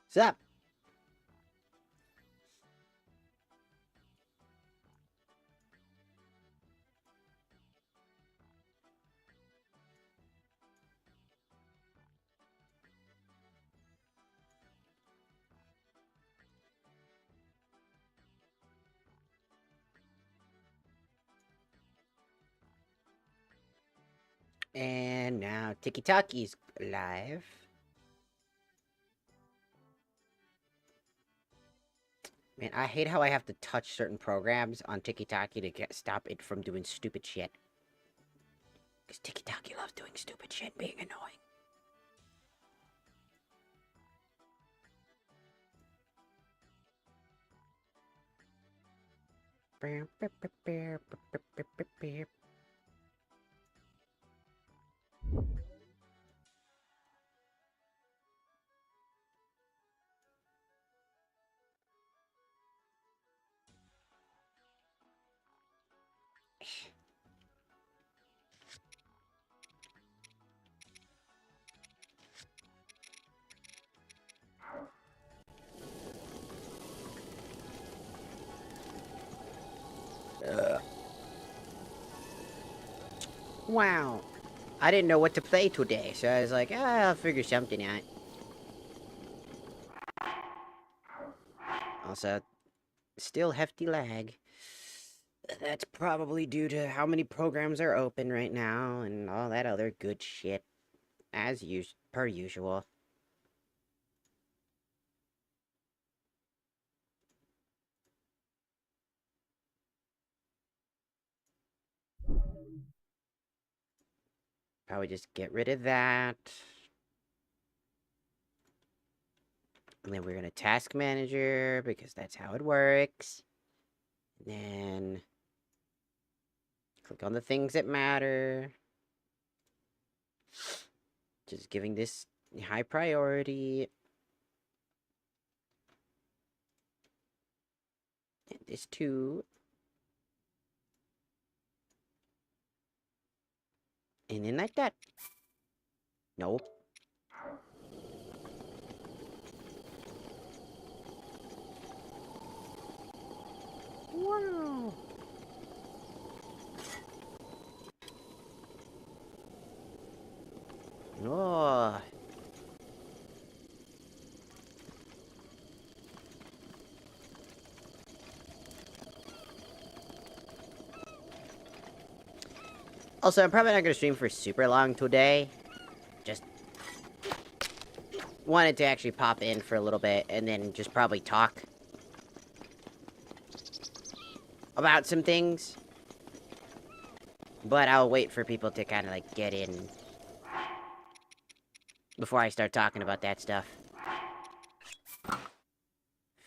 What's up? And now Tiki-Taki's live. Man, I hate how I have to touch certain programs on Tiki-Taki to stop it from doing stupid shit. Because Tiki-Taki loves doing stupid shit and being annoying. Wow. I didn't know what to play today, so I was like, I'll figure something out. Also, still hefty lag. That's probably due to how many programs are open right now and all that other good shit. As per usual. Probably just get rid of that. And then we're gonna task manager because that's how it works. And then click on the things that matter. Just giving this high priority. And this too. And then like that. Nope. Wow. Oh. Also, I'm probably not gonna stream for super long today. Just wanted to actually pop in for a little bit and then just probably talk about some things. But I'll wait for people to kind of like get in before I start talking about that stuff.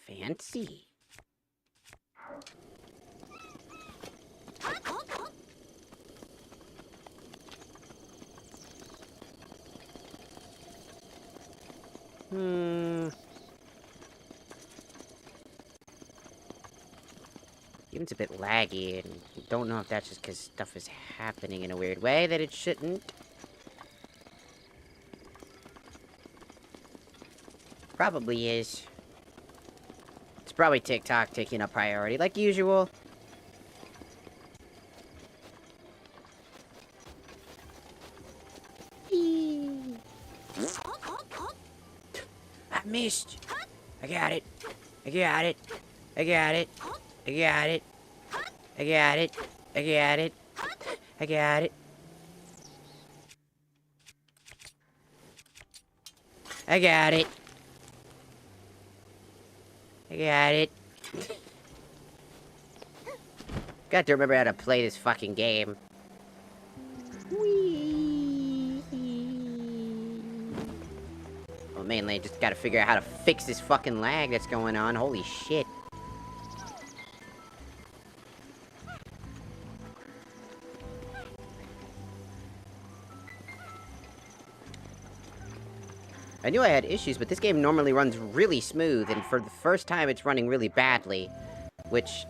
Fancy. Game's a bit laggy, and don't know if that's just because stuff is happening in a weird way that it shouldn't. Probably is. It's probably TikTok taking up priority, like usual. I missed. I got it. I got it. I got it. I got it. I got it. I got it. I got it. I got it. I got it. Got to remember how to play this fucking game. Whee! Well, mainly just gotta figure out how to fix this fucking lag that's going on. Holy shit. I knew I had issues, but this game normally runs really smooth, and for the first time it's running really badly. Which,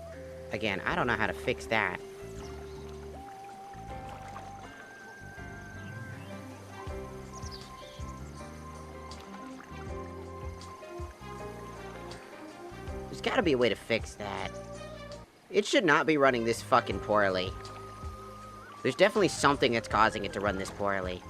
again, I don't know how to fix that. gotta be a way to fix that. It should not be running this fucking poorly. There's definitely something that's causing it to run this poorly.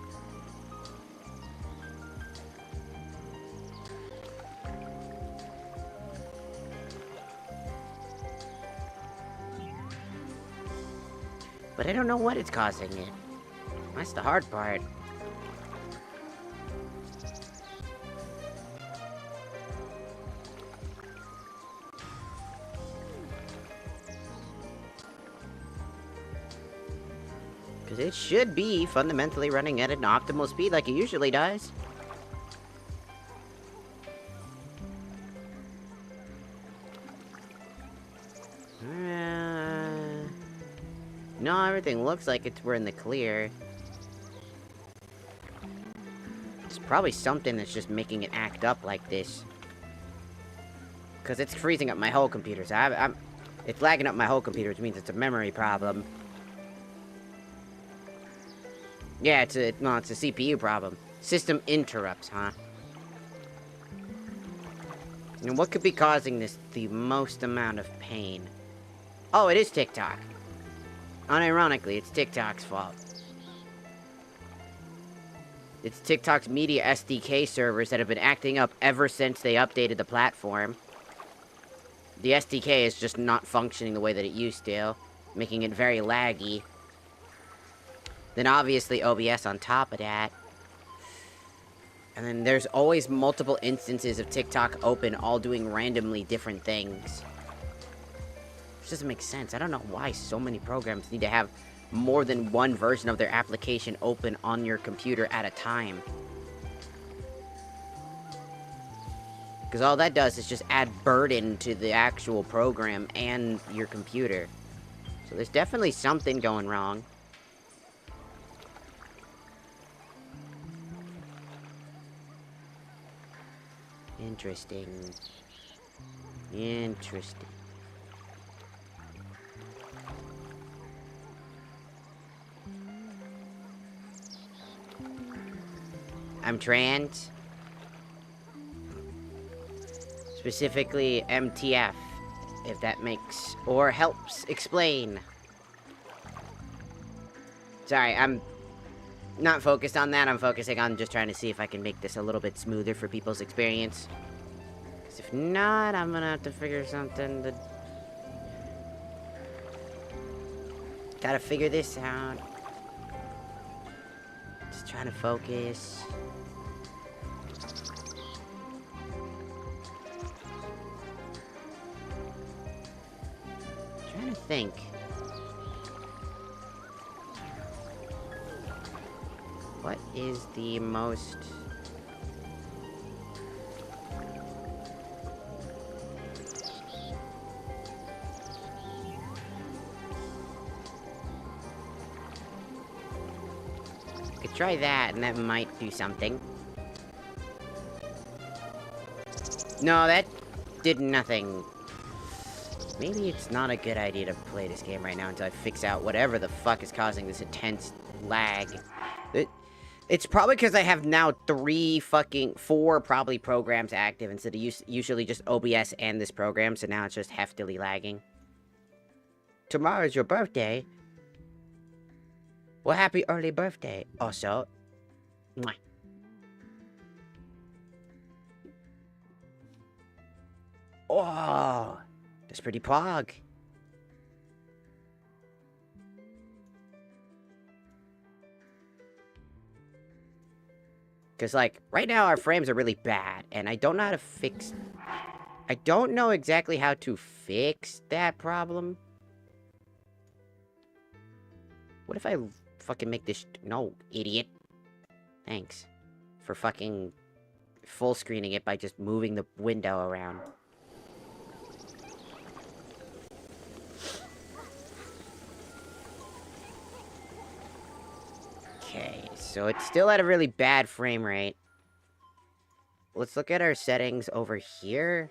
But I don't know what it's causing it. That's the hard part. Because it should be fundamentally running at an optimal speed like it usually does. No, everything looks like we're in the clear. It's probably something that's just making it act up like this. Because it's freezing up my whole computer. So it's lagging up my whole computer, which means it's a memory problem. Yeah, it's a CPU problem. System interrupts, huh? And what could be causing this the most amount of pain? Oh, it is TikTok. Unironically, it's TikTok's fault. It's TikTok's media SDK servers that have been acting up ever since they updated the platform. The SDK is just not functioning the way that it used to, making it very laggy. Then obviously OBS on top of that. And then there's always multiple instances of TikTok open, all doing randomly different things. Which doesn't make sense. I don't know why so many programs need to have more than one version of their application open on your computer at a time. Because all that does is just add burden to the actual program and your computer. So there's definitely something going wrong. Interesting. Interesting. I'm trans. Specifically MTF, if that makes or helps explain. Sorry, I'm not focused on that. I'm focusing on just trying to see if I can make this a little bit smoother for people's experience. Because if not, I'm gonna have to figure something to... Gotta figure this out. Just trying to focus. Trying to think. What is the most... Could try that, and that might do something. No, that did nothing. Maybe it's not a good idea to play this game right now until I fix out whatever the fuck is causing this intense lag. It's probably because I have now 4 probably programs active instead of usually just OBS and this program, so now it's just heftily lagging. Tomorrow's your birthday. Well, happy early birthday, also. Mwah. Oh, that's pretty pog. Because, like, right now our frames are really bad, and I don't know how to fix... I don't know exactly how to fix that problem. What if I fucking make this... No, idiot. Thanks. For fucking full screening it by just moving the window around. Okay, so it's still at a really bad frame rate. Let's look at our settings over here.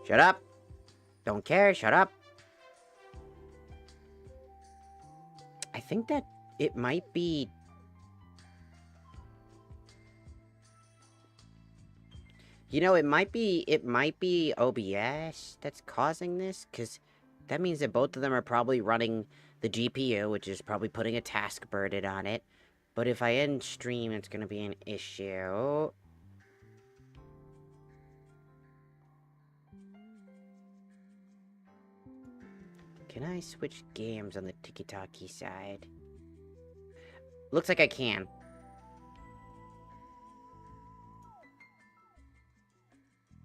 Shut up. Don't care, shut up. I think that it might be You know, it might be OBS that's causing this, because that means that both of them are probably running the GPU, which is probably putting a task burden on it. But if I end stream, it's gonna be an issue. Can I switch games on the Tiki-Taki side? Looks like I can.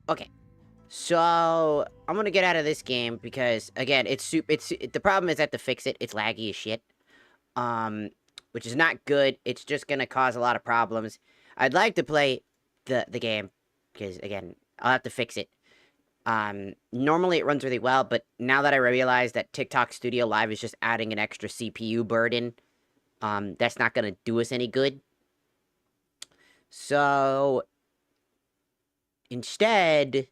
Okay. So, I'm gonna get out of this game because, again, the problem is I have to fix it. It's laggy as shit. Um, which is not good. It's just gonna cause a lot of problems. I'd like to play the game, because, again, I'll have to fix it. Normally it runs really well, but now that I realize that TikTok Studio Live is just adding an extra CPU burden, that's not gonna do us any good. So, instead,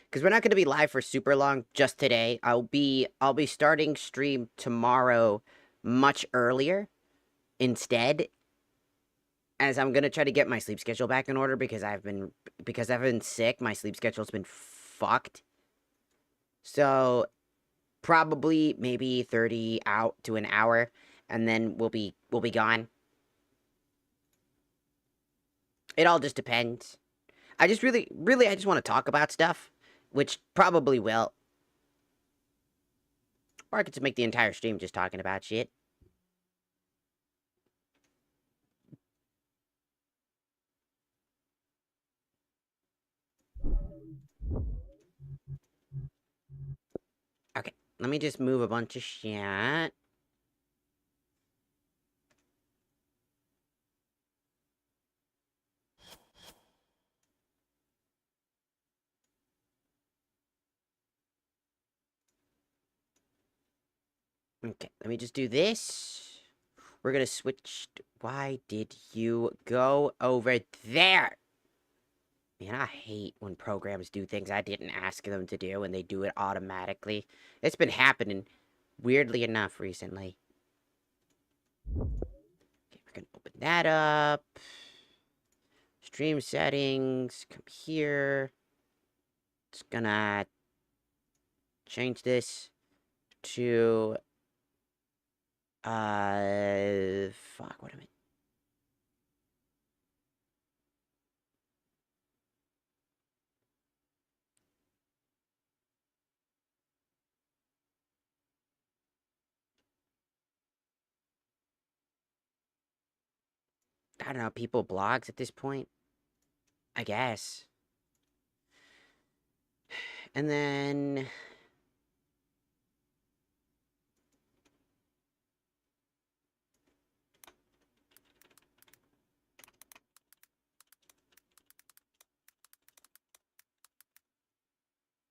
because we're not gonna be live for super long, just today. I'll be starting stream tomorrow much earlier instead, as I'm gonna try to get my sleep schedule back in order, because I've been sick. My sleep schedule's been fucked. So probably maybe 30 out to an hour, and then we'll be gone. It all just depends. I just really I just want to talk about stuff, which probably will. Or I could just make the entire stream just talking about shit. Okay, let me just move a bunch of shit. Okay, let me just do this. We're gonna switch. Why did you go over there? Man, I hate when programs do things I didn't ask them to do and they do it automatically. It's been happening, weirdly enough, recently. Okay, we're gonna open that up. Stream settings, come here. It's gonna change this to, fuck, what am I don't know, people blogs at this point? I guess. And then...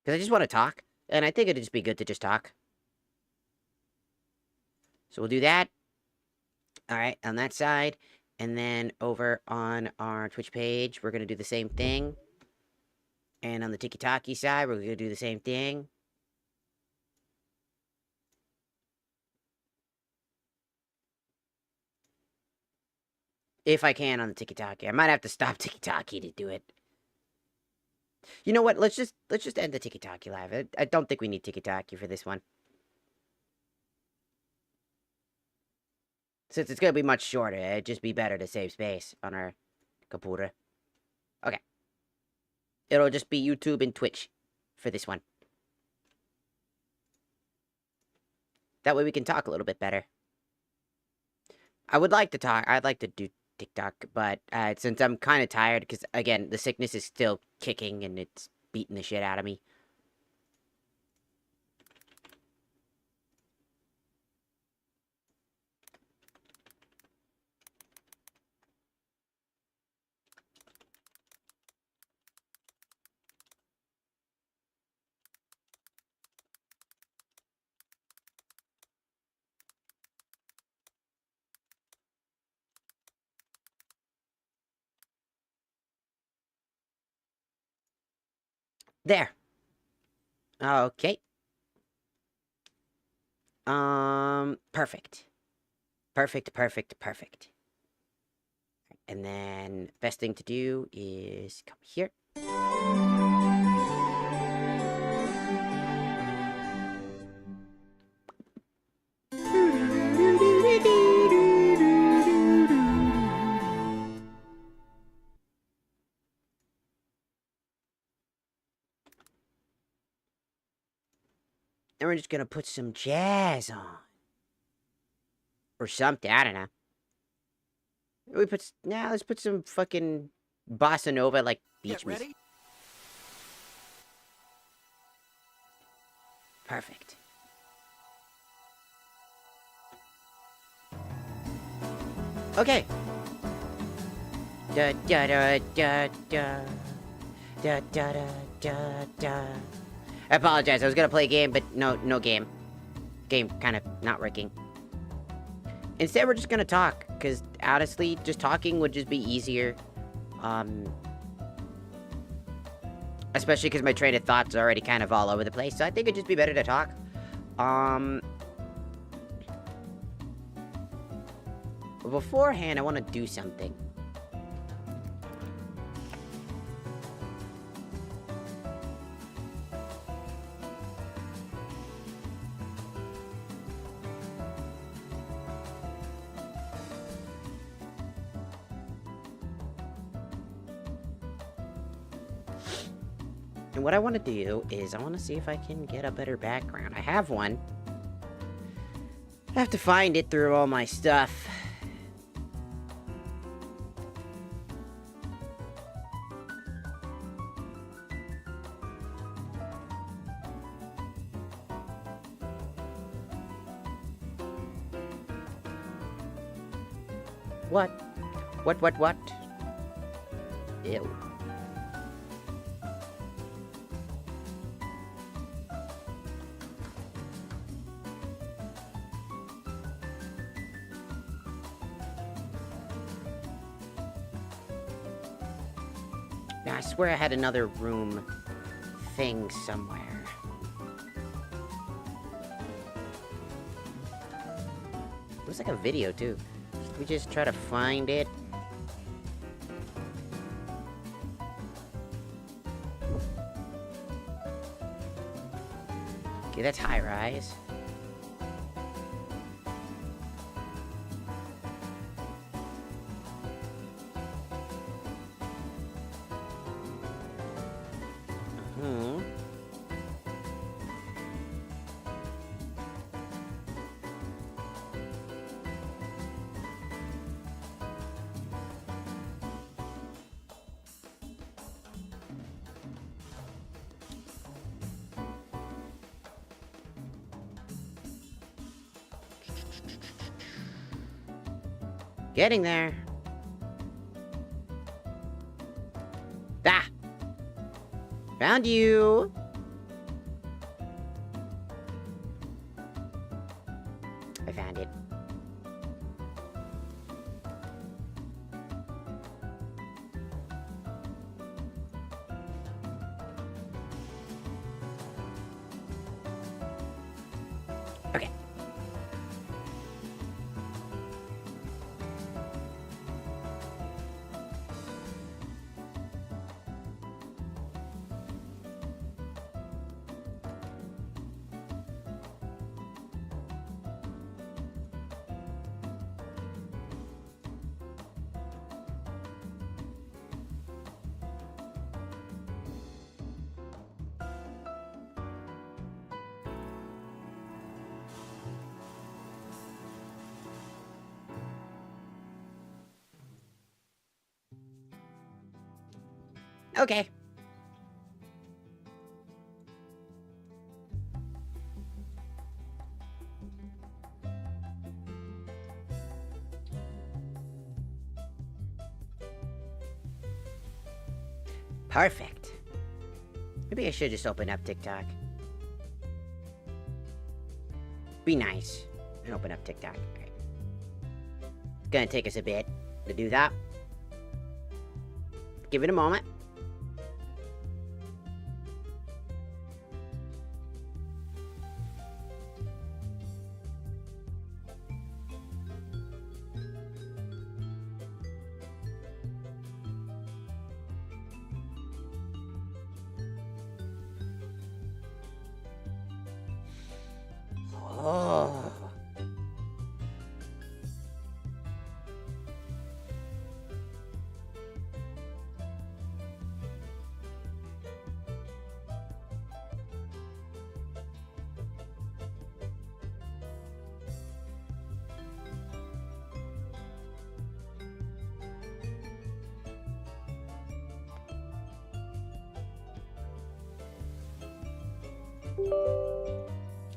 Because I just want to talk. And I think it'd just be good to just talk. So we'll do that. Alright, on that side. And then over on our Twitch page, we're going to do the same thing. And on the Tiki-Taki side, we're going to do the same thing. If I can on the Tiki-Taki. I might have to stop Tiki-Taki to do it. You know what? Let's just end the Tiki-Taki live. I don't think we need Tiki-Taki for this one. Since it's gonna be much shorter, it'd just be better to save space on our computer. Okay. It'll just be YouTube and Twitch for this one. That way we can talk a little bit better. I would like to talk. I'd like to do TikTok, but since I'm kind of tired, because again, the sickness is still kicking and it's beating the shit out of me. There. Okay. Perfect. Perfect, perfect, perfect. And then, best thing to do is come here. And we're just gonna put some jazz on. Or something, I don't know. Let's put some fucking bossa nova, like, beach music. Perfect. Okay. Da da da da da. Da da da da da. I apologize, I was gonna play a game, but no game. Game kind of not working. Instead, we're just gonna talk, because honestly, just talking would just be easier. Especially because my train of thought's already kind of all over the place, so I think it'd just be better to talk. But beforehand, I want to do something. And what I want to do is I want to see if I can get a better background. I have one. I have to find it through all my stuff. What? What? Ew. Now, I swear I had another room thing somewhere. Looks like a video, too. Should we just try to find it? Okay, that's high rise. Getting there. Ah! Found you! I found it. Okay. Okay. Perfect. Maybe I should just open up TikTok. Be nice and open up TikTok. Okay. Gonna take us a bit to do that. Give it a moment.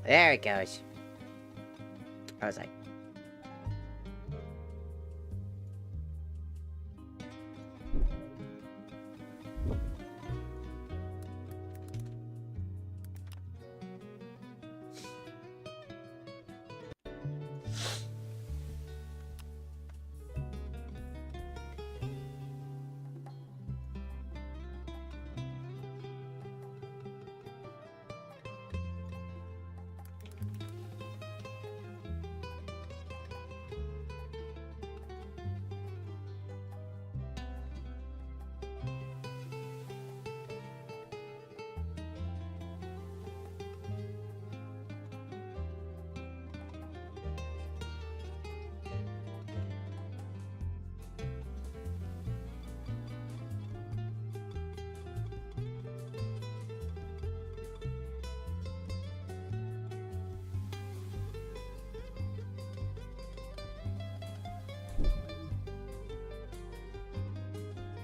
There it goes. I was like...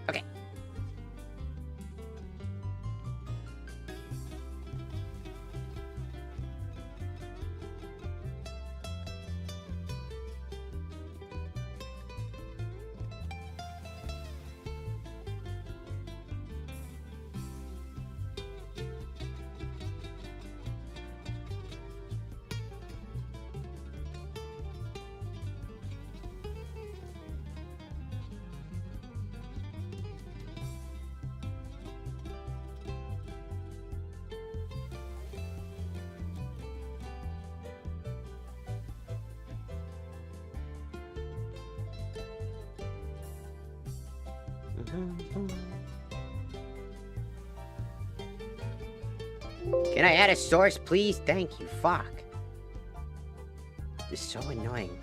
Okay. Can I add a source, please? Thank you. Fuck. This is so annoying.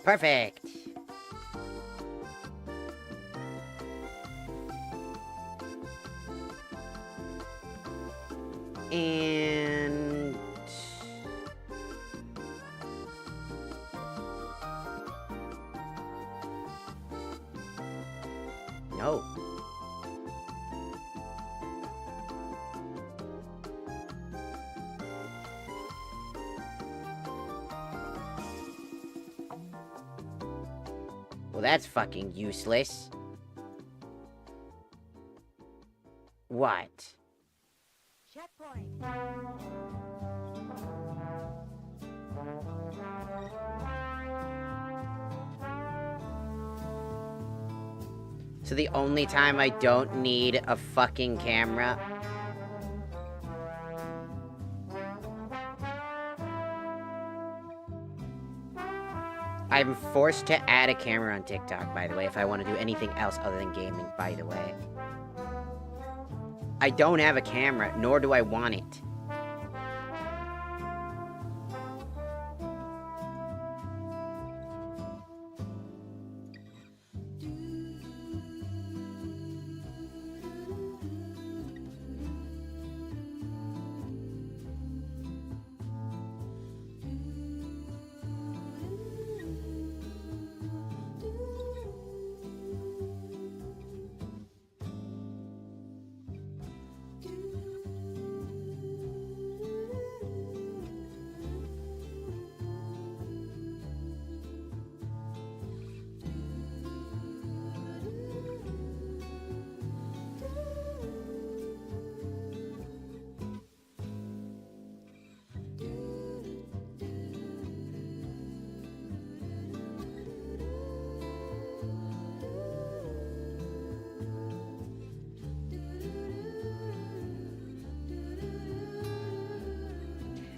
Perfect. And... no. Well, that's fucking useless. What? Checkpoint. So the only time I don't need a fucking camera... I'm forced to add a camera on TikTok, by the way, if I want to do anything else other than gaming, by the way. I don't have a camera, nor do I want it.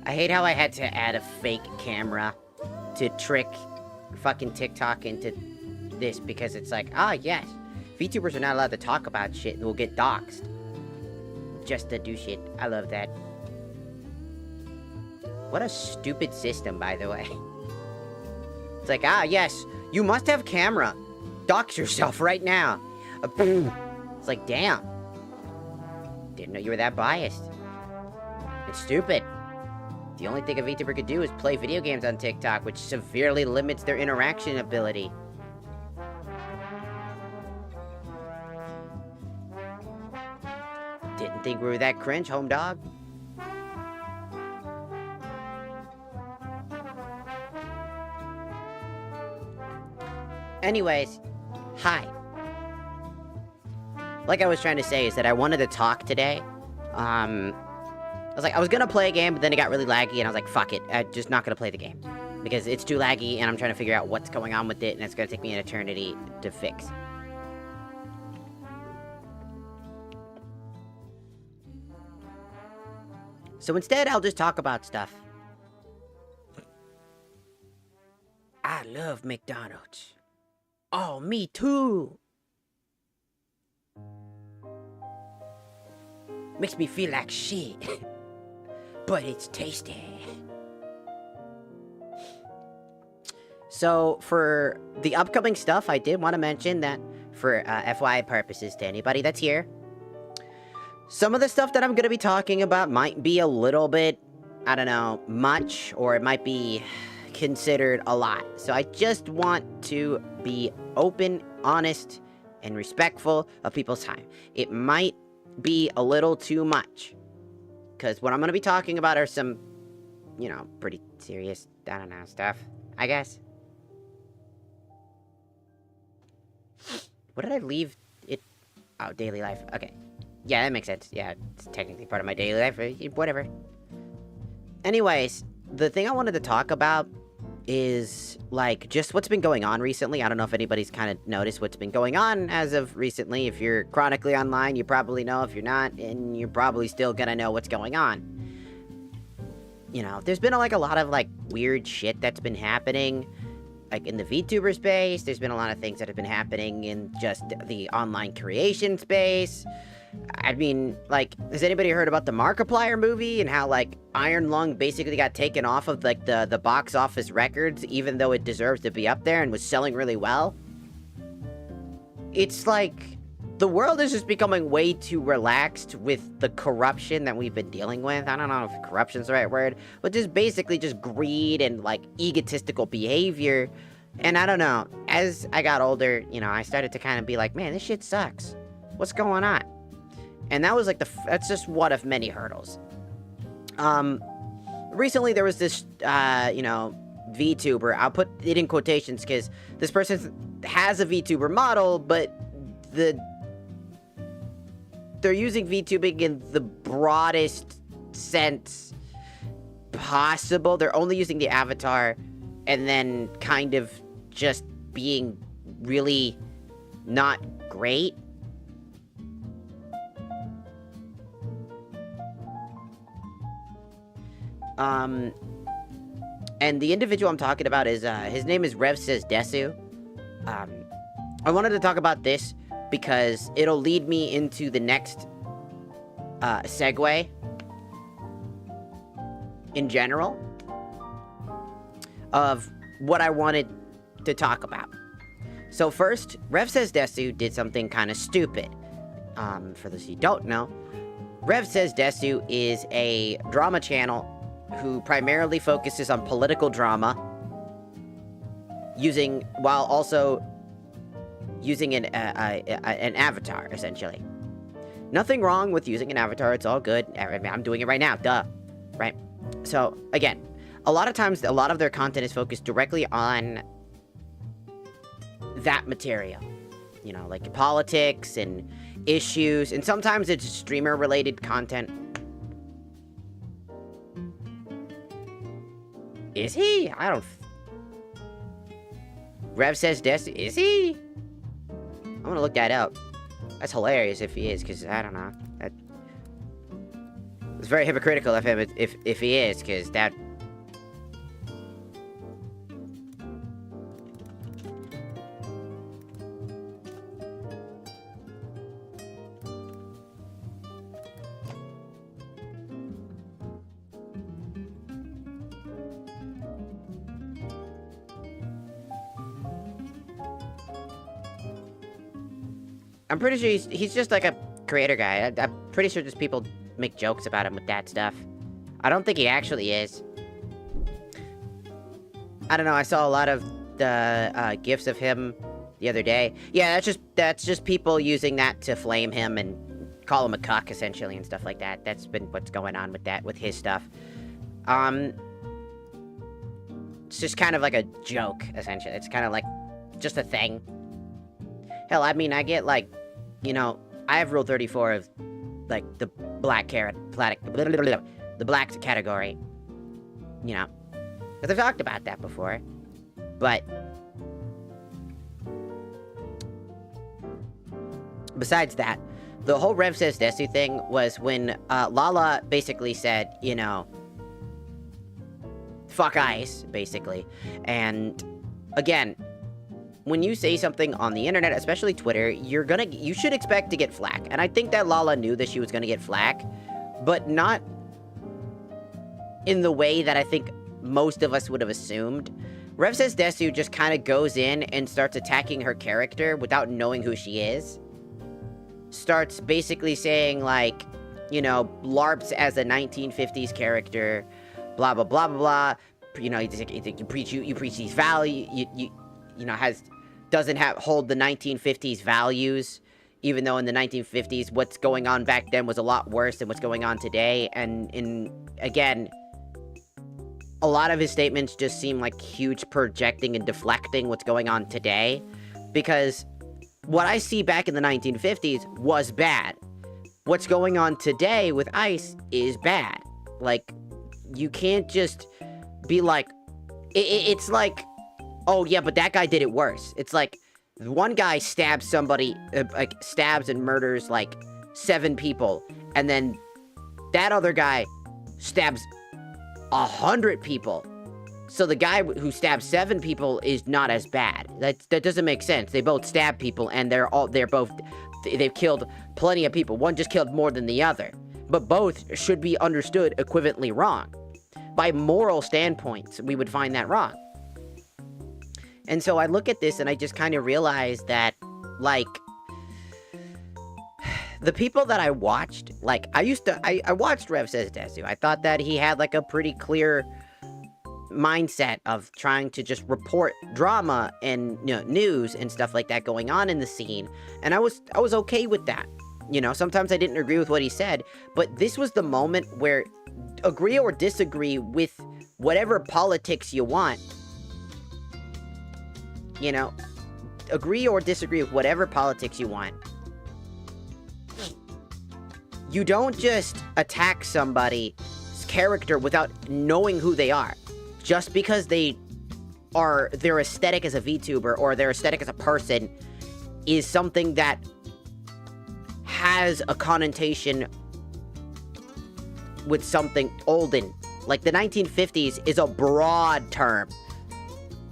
I hate how I had to add a fake camera to trick fucking TikTok into this, because it's like, yes, VTubers are not allowed to talk about shit and will get doxxed. Just to do shit. I love that. What a stupid system, by the way. It's like, yes, you must have camera. Dox yourself right now. It's like, damn. Didn't know you were that biased. It's stupid. The only thing a VTuber could do is play video games on TikTok, which severely limits their interaction ability. Didn't think we were that cringe, home dog. Anyways, hi. Like I was trying to say is that I wanted to talk today. I was gonna play a game, but then it got really laggy, and I was like, fuck it, I'm just not gonna play the game. Because it's too laggy, and I'm trying to figure out what's going on with it, and it's gonna take me an eternity to fix. So instead, I'll just talk about stuff. I love McDonald's. Oh, me too. Makes me feel like shit. But it's tasty. So, for the upcoming stuff, I did want to mention that for FYI purposes to anybody that's here, some of the stuff that I'm going to be talking about might be a little bit, I don't know, much, or it might be considered a lot. So I just want to be open, honest, and respectful of people's time. It might be a little too much, because what I'm going to be talking about are some, you know, pretty serious, I don't know, stuff, I guess. What did I leave it? Oh, daily life. Okay. Yeah, that makes sense. Yeah, it's technically part of my daily life. Whatever. Anyways, the thing I wanted to talk about is, like, just what's been going on recently. I don't know if anybody's kind of noticed what's been going on as of recently. If you're chronically online, you probably know. If you're not, and you're probably still gonna know what's going on. You know, there's been, a lot of, weird shit that's been happening. Like, in the VTuber space, there's been a lot of things that have been happening in just the online creation space. I mean, has anybody heard about the Markiplier movie and how, Iron Lung basically got taken off of, the box office records, even though it deserves to be up there and was selling really well? It's like, the world is just becoming way too relaxed with the corruption that we've been dealing with. I don't know if corruption's the right word, but just basically just greed and, egotistical behavior. And I don't know, as I got older, you know, I started to kind of be like, man, this shit sucks. What's going on? And that was that's just one of many hurdles. Recently there was this, VTuber. I'll put it in quotations because this person has a VTuber model, but they're using VTubing in the broadest sense possible. They're only using the avatar and then kind of just being really not great. And the individual I'm talking about is, his name is Rev Says Desu. I wanted to talk about this because it'll lead me into the next, segue in general of what I wanted to talk about. So first, Rev Says Desu did something kind of stupid. For those who don't know, Rev Says Desu is a drama channel who primarily focuses on political drama, while also using an avatar, essentially. Nothing wrong with using an avatar, it's all good. I'm doing it right now, duh. Right? So, again, a lot of times, a lot of their content is focused directly on that material. You know, like politics and issues, and sometimes it's streamer-related content. Is he? I don't... Rev Says Desu, is he? I'm gonna look that up. That's hilarious if he is, because I don't know. It's very hypocritical of him if he is, because that... I'm pretty sure he's just like a creator guy. I'm pretty sure just people make jokes about him with that stuff. I don't think he actually is. I don't know, I saw a lot of the gifs of him the other day. Yeah, that's just people using that to flame him and call him a cuck, essentially, and stuff like that. That's been what's going on with his stuff. It's just kind of like a joke, essentially. It's kind of like just a thing. Hell, I mean, I get, like, you know, I have Rule 34 of, like, the black the black category, you know, because I've talked about that before, but besides that, the whole Rev Says Desu thing was when, Lala basically said, you know, fuck Ice, basically, and, again, when you say something on the internet, especially Twitter, you should expect to get flack. And I think that Lala knew that she was gonna get flack, but not in the way that I think most of us would have assumed. Rev Says Desu just kind of goes in and starts attacking her character without knowing who she is. Starts basically saying, like, you know, LARPs as a 1950s character, blah, blah, blah, blah, blah. You know, you preach these values, you know, doesn't hold the 1950s values, even though in the 1950s, what's going on back then was a lot worse than what's going on today. And again, a lot of his statements just seem like huge projecting and deflecting what's going on today, because what I see back in the 1950s was bad. What's going on today with Ice is bad. Like, you can't just be like, it's like, oh yeah, but that guy did it worse. It's like, one guy stabs somebody, like, stabs and murders, like, 7 people, and then that other guy stabs 100 people. So the guy who stabs 7 people is not as bad. That doesn't make sense. They both stab people, and they've killed plenty of people. One just killed more than the other. But both should be understood equivalently wrong. By moral standpoints, we would find that wrong. And so I look at this and I just kind of realize that, like, the people that I watched, like, I watched Rev Says Desu. I thought that he had, like, a pretty clear mindset of trying to just report drama and, you know, news and stuff like that going on in the scene. And I was okay with that. You know, sometimes I didn't agree with what he said, but this was the moment where agree or disagree with whatever politics you want. You know, agree or disagree with whatever politics you want. You don't just attack somebody's character without knowing who they are. Just because their aesthetic as a VTuber or their aesthetic as a person is something that has a connotation with something olden. Like, the 1950s is a broad term.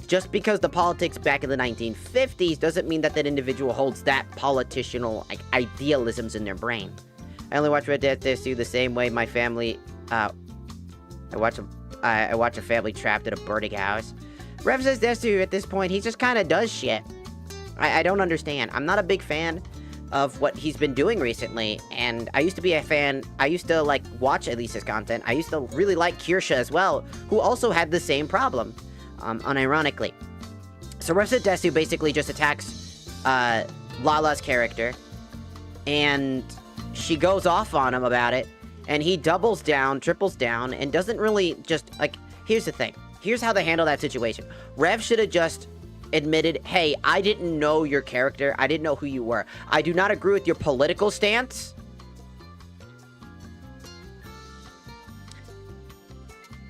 Just because the politics back in the 1950s doesn't mean that individual holds that politicianal, like, idealisms in their brain. I only watch Red Dead Desu the same way my family, I watch a family trapped in a burning house. Rev Says Desu, at this point, he just kind of does shit. I don't understand. I'm not a big fan of what he's been doing recently, and I used to be a fan. I used to, like, watch at least his content. I used to really like Kirsha as well, who also had the same problem. Unironically. So Rev Says Desu basically just attacks, Lala's character, and she goes off on him about it, and he doubles down, triples down, and doesn't really just, like, here's the thing. Here's how they handle that situation. Rev should have just admitted, hey, I didn't know your character, I didn't know who you were. I do not agree with your political stance,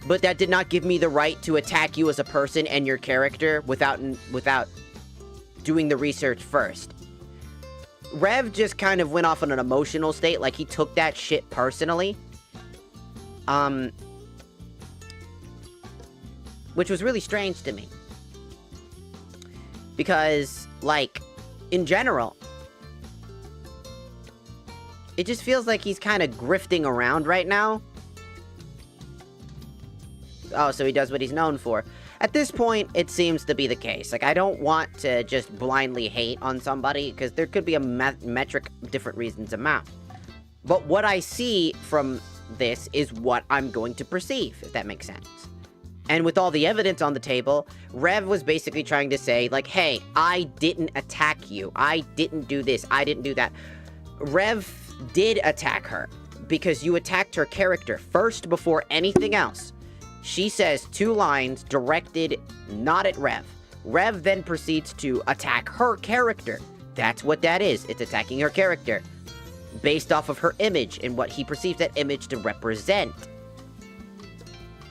but that did not give me the right to attack you as a person and your character without doing the research first. Rev just kind of went off on an emotional state, like he took that shit personally. Which was really strange to me. Because, like, in general, it just feels like he's kind of grifting around right now. Oh, so he does what he's known for. At this point, it seems to be the case. Like, I don't want to just blindly hate on somebody, because there could be a metric different reasons amount. But what I see from this is what I'm going to perceive, if that makes sense. And with all the evidence on the table, Rev was basically trying to say, like, hey, I didn't attack you. I didn't do this. I didn't do that. Rev did attack her, because you attacked her character first before anything else. She says 2 lines directed not at Rev. Rev then proceeds to attack her character. That's what that is. It's attacking her character. Based off of her image and what he perceives that image to represent.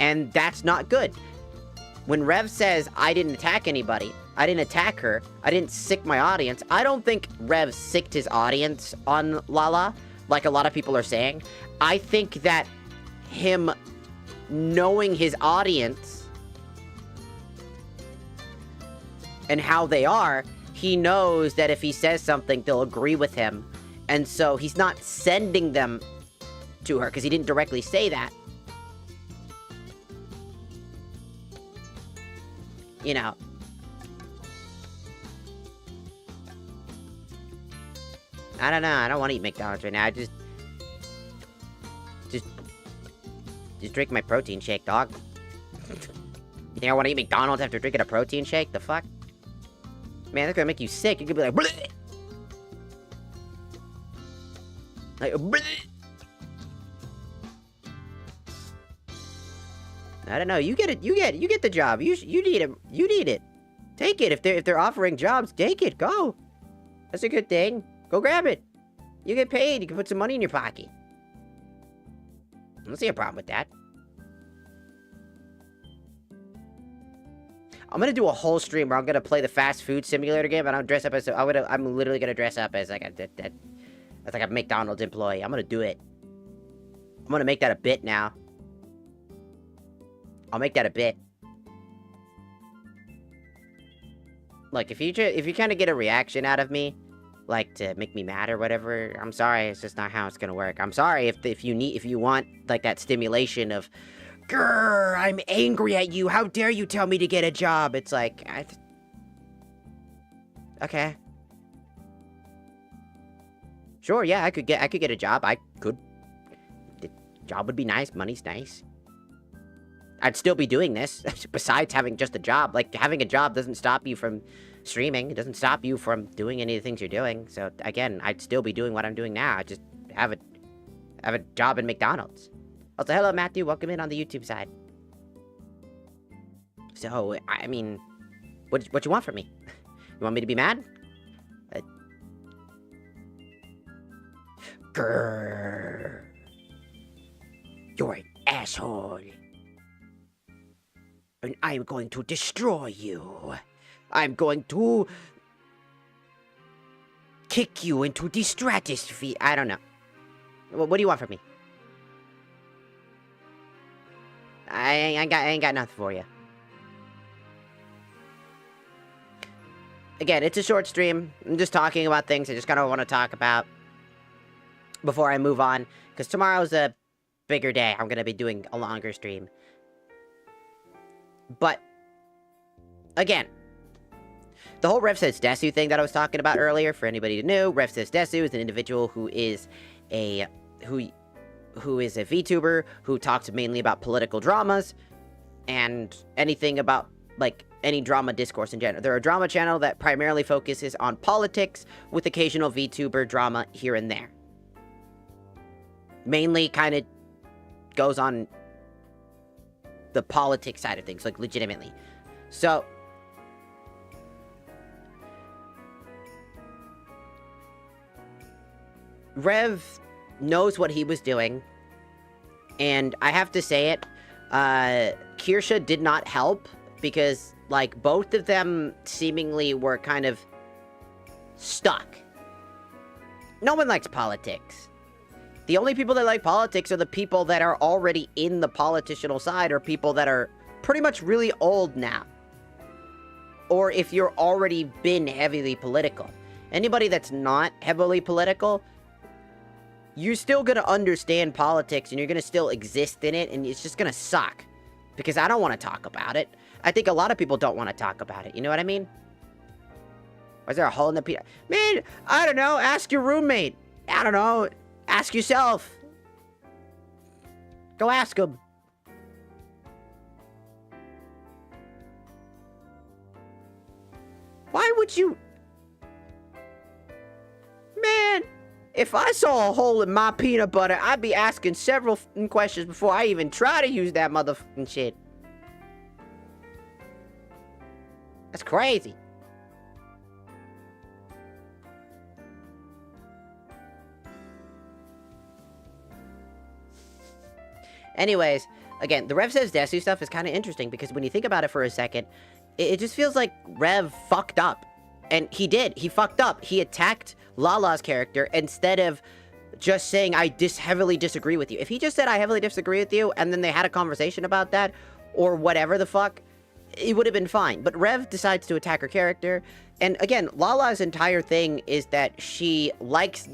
And that's not good. When Rev says, I didn't attack anybody, I didn't attack her, I didn't sick my audience, I don't think Rev sicked his audience on Lala, like a lot of people are saying. I think that him knowing his audience and how they are, he knows that if he says something, they'll agree with him. And so he's not sending them to her, because he didn't directly say that. You know. I don't know. I don't want to eat McDonald's right now. I just drink my protein shake, dog. You think I want to eat McDonald's after drinking a protein shake? The fuck? Man, that's gonna make you sick. You could be like, bleh! Like, bleh! I don't know. You get it. You get the job. You need it. You need it. Take it. If they're offering jobs, take it. Go. That's a good thing. Go grab it. You get paid. You can put some money in your pocket. I don't see a problem with that. I'm gonna do a whole stream where I'm gonna play the fast food simulator game, and I'll dress up as I'm literally gonna dress up as like a McDonald's employee. I'm gonna do it. I'm gonna make that a bit now. I'll make that a bit. Like, if you kind of get a reaction out of me, like, to make me mad or whatever, I'm sorry, it's just not how it's gonna work. I'm sorry if you want, like, that stimulation of, grrr, I'm angry at you, how dare you tell me to get a job? It's like, okay. Sure, yeah, I could get a job. The job would be nice, money's nice. I'd still be doing this, besides having just a job. Like, having a job doesn't stop you from streaming. It doesn't stop you from doing any of the things you're doing. So, again, I'd still be doing what I'm doing now. I just have a job in McDonald's. Also, hello, Matthew. Welcome in on the YouTube side. So, I mean, what you want from me? You want me to be mad? Grrr. You're an asshole. And I'm going to destroy you. I'm going to kick you into the stratosphere. I don't know. What do you want from me? I ain't got nothing for you. Again, it's a short stream. I'm just talking about things I just kind of want to talk about before I move on, because tomorrow's a bigger day. I'm going to be doing a longer stream. But, again, the whole Rev Says Desu thing that I was talking about earlier, for anybody who knew, Rev Says Desu is an individual who is a VTuber who talks mainly about political dramas and anything about, like, any drama discourse in general. They're a drama channel that primarily focuses on politics with occasional VTuber drama here and there. Mainly kind of goes on the politics side of things, like, legitimately. So, Rev knows what he was doing, and I have to say it, Kirsha did not help, because, like, both of them seemingly were kind of stuck. No one likes politics. The only people that like politics are the people that are already in the political side, or people that are pretty much really old now. Or if you're already been heavily political. Anybody that's not heavily political, you're still gonna understand politics and you're gonna still exist in it, and it's just gonna suck. Because I don't want to talk about it. I think a lot of people don't want to talk about it. You know what I mean? Or is there a hole in the pizza? Man, I don't know. Ask your roommate. I don't know. Ask yourself. Go ask him. Why would you... Man, if I saw a hole in my peanut butter, I'd be asking several questions before I even try to use that motherfucking shit. That's crazy. Anyways, again, the Rev Says Desu stuff is kind of interesting because when you think about it for a second, it just feels like Rev fucked up. And he did. He fucked up. He attacked Lala's character instead of just saying, I heavily disagree with you. If he just said, I heavily disagree with you, and then they had a conversation about that, or whatever the fuck, it would have been fine. But Rev decides to attack her character. And again, Lala's entire thing is that she likes,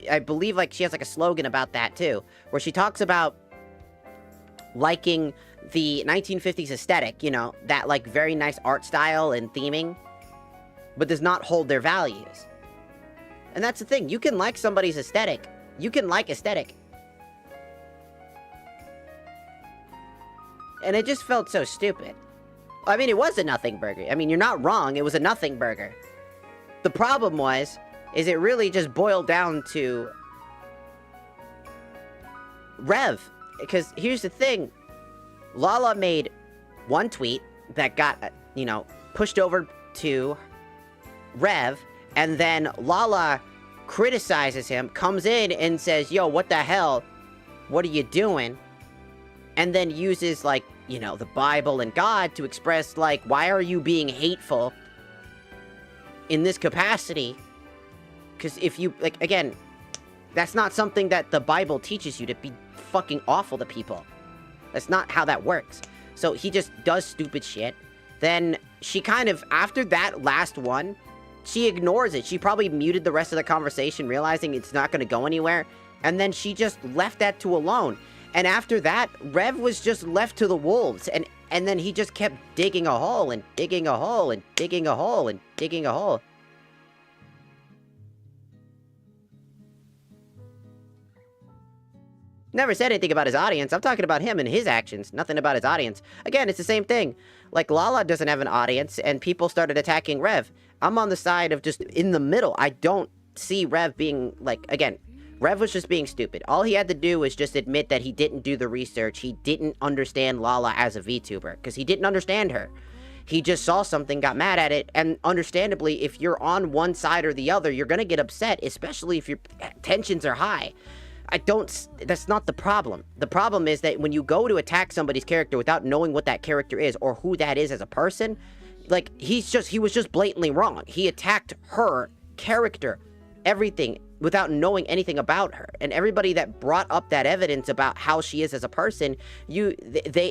I believe, like, she has like a slogan about that too, where she talks about liking the 1950s aesthetic, you know, that like very nice art style and theming, but does not hold their values. And that's the thing. You can like somebody's aesthetic. You can like aesthetic. And it just felt so stupid. I mean, it was a nothing burger. I mean, you're not wrong. It was a nothing burger. The problem is it really just boiled down to Rev. Because here's the thing. Lala made one tweet that got, you know, pushed over to Rev, and then Lala criticizes him, comes in and says, yo, what the hell? What are you doing? And then uses, like, you know, the Bible and God to express, like, why are you being hateful in this capacity? Because if you, like, again, that's not something that the Bible teaches you, to be fucking awful to people. That's not how that works. So he just does stupid shit. Then she kind of, after that last one, she ignores it. She probably muted the rest of the conversation, realizing it's not going to go anywhere. And then she just left that to alone. And after that, Rev was just left to the wolves. And then he just kept digging a hole and digging a hole and digging a hole and digging a hole. Never said anything about his audience. I'm talking about him and his actions, nothing about his audience. Again, it's the same thing. Like, Lala doesn't have an audience, and people started attacking Rev. I'm on the side of just in the middle. I don't see Rev being, like, again, Rev was just being stupid. All he had to do was just admit that he didn't do the research. He didn't understand Lala as a VTuber, because he didn't understand her. He just saw something, got mad at it, and understandably, if you're on one side or the other, you're gonna get upset, especially if your tensions are high. That's not the problem. The problem is that when you go to attack somebody's character without knowing what that character is or who that is as a person, like, he was just blatantly wrong. He attacked her character, everything, without knowing anything about her. And everybody that brought up that evidence about how she is as a person,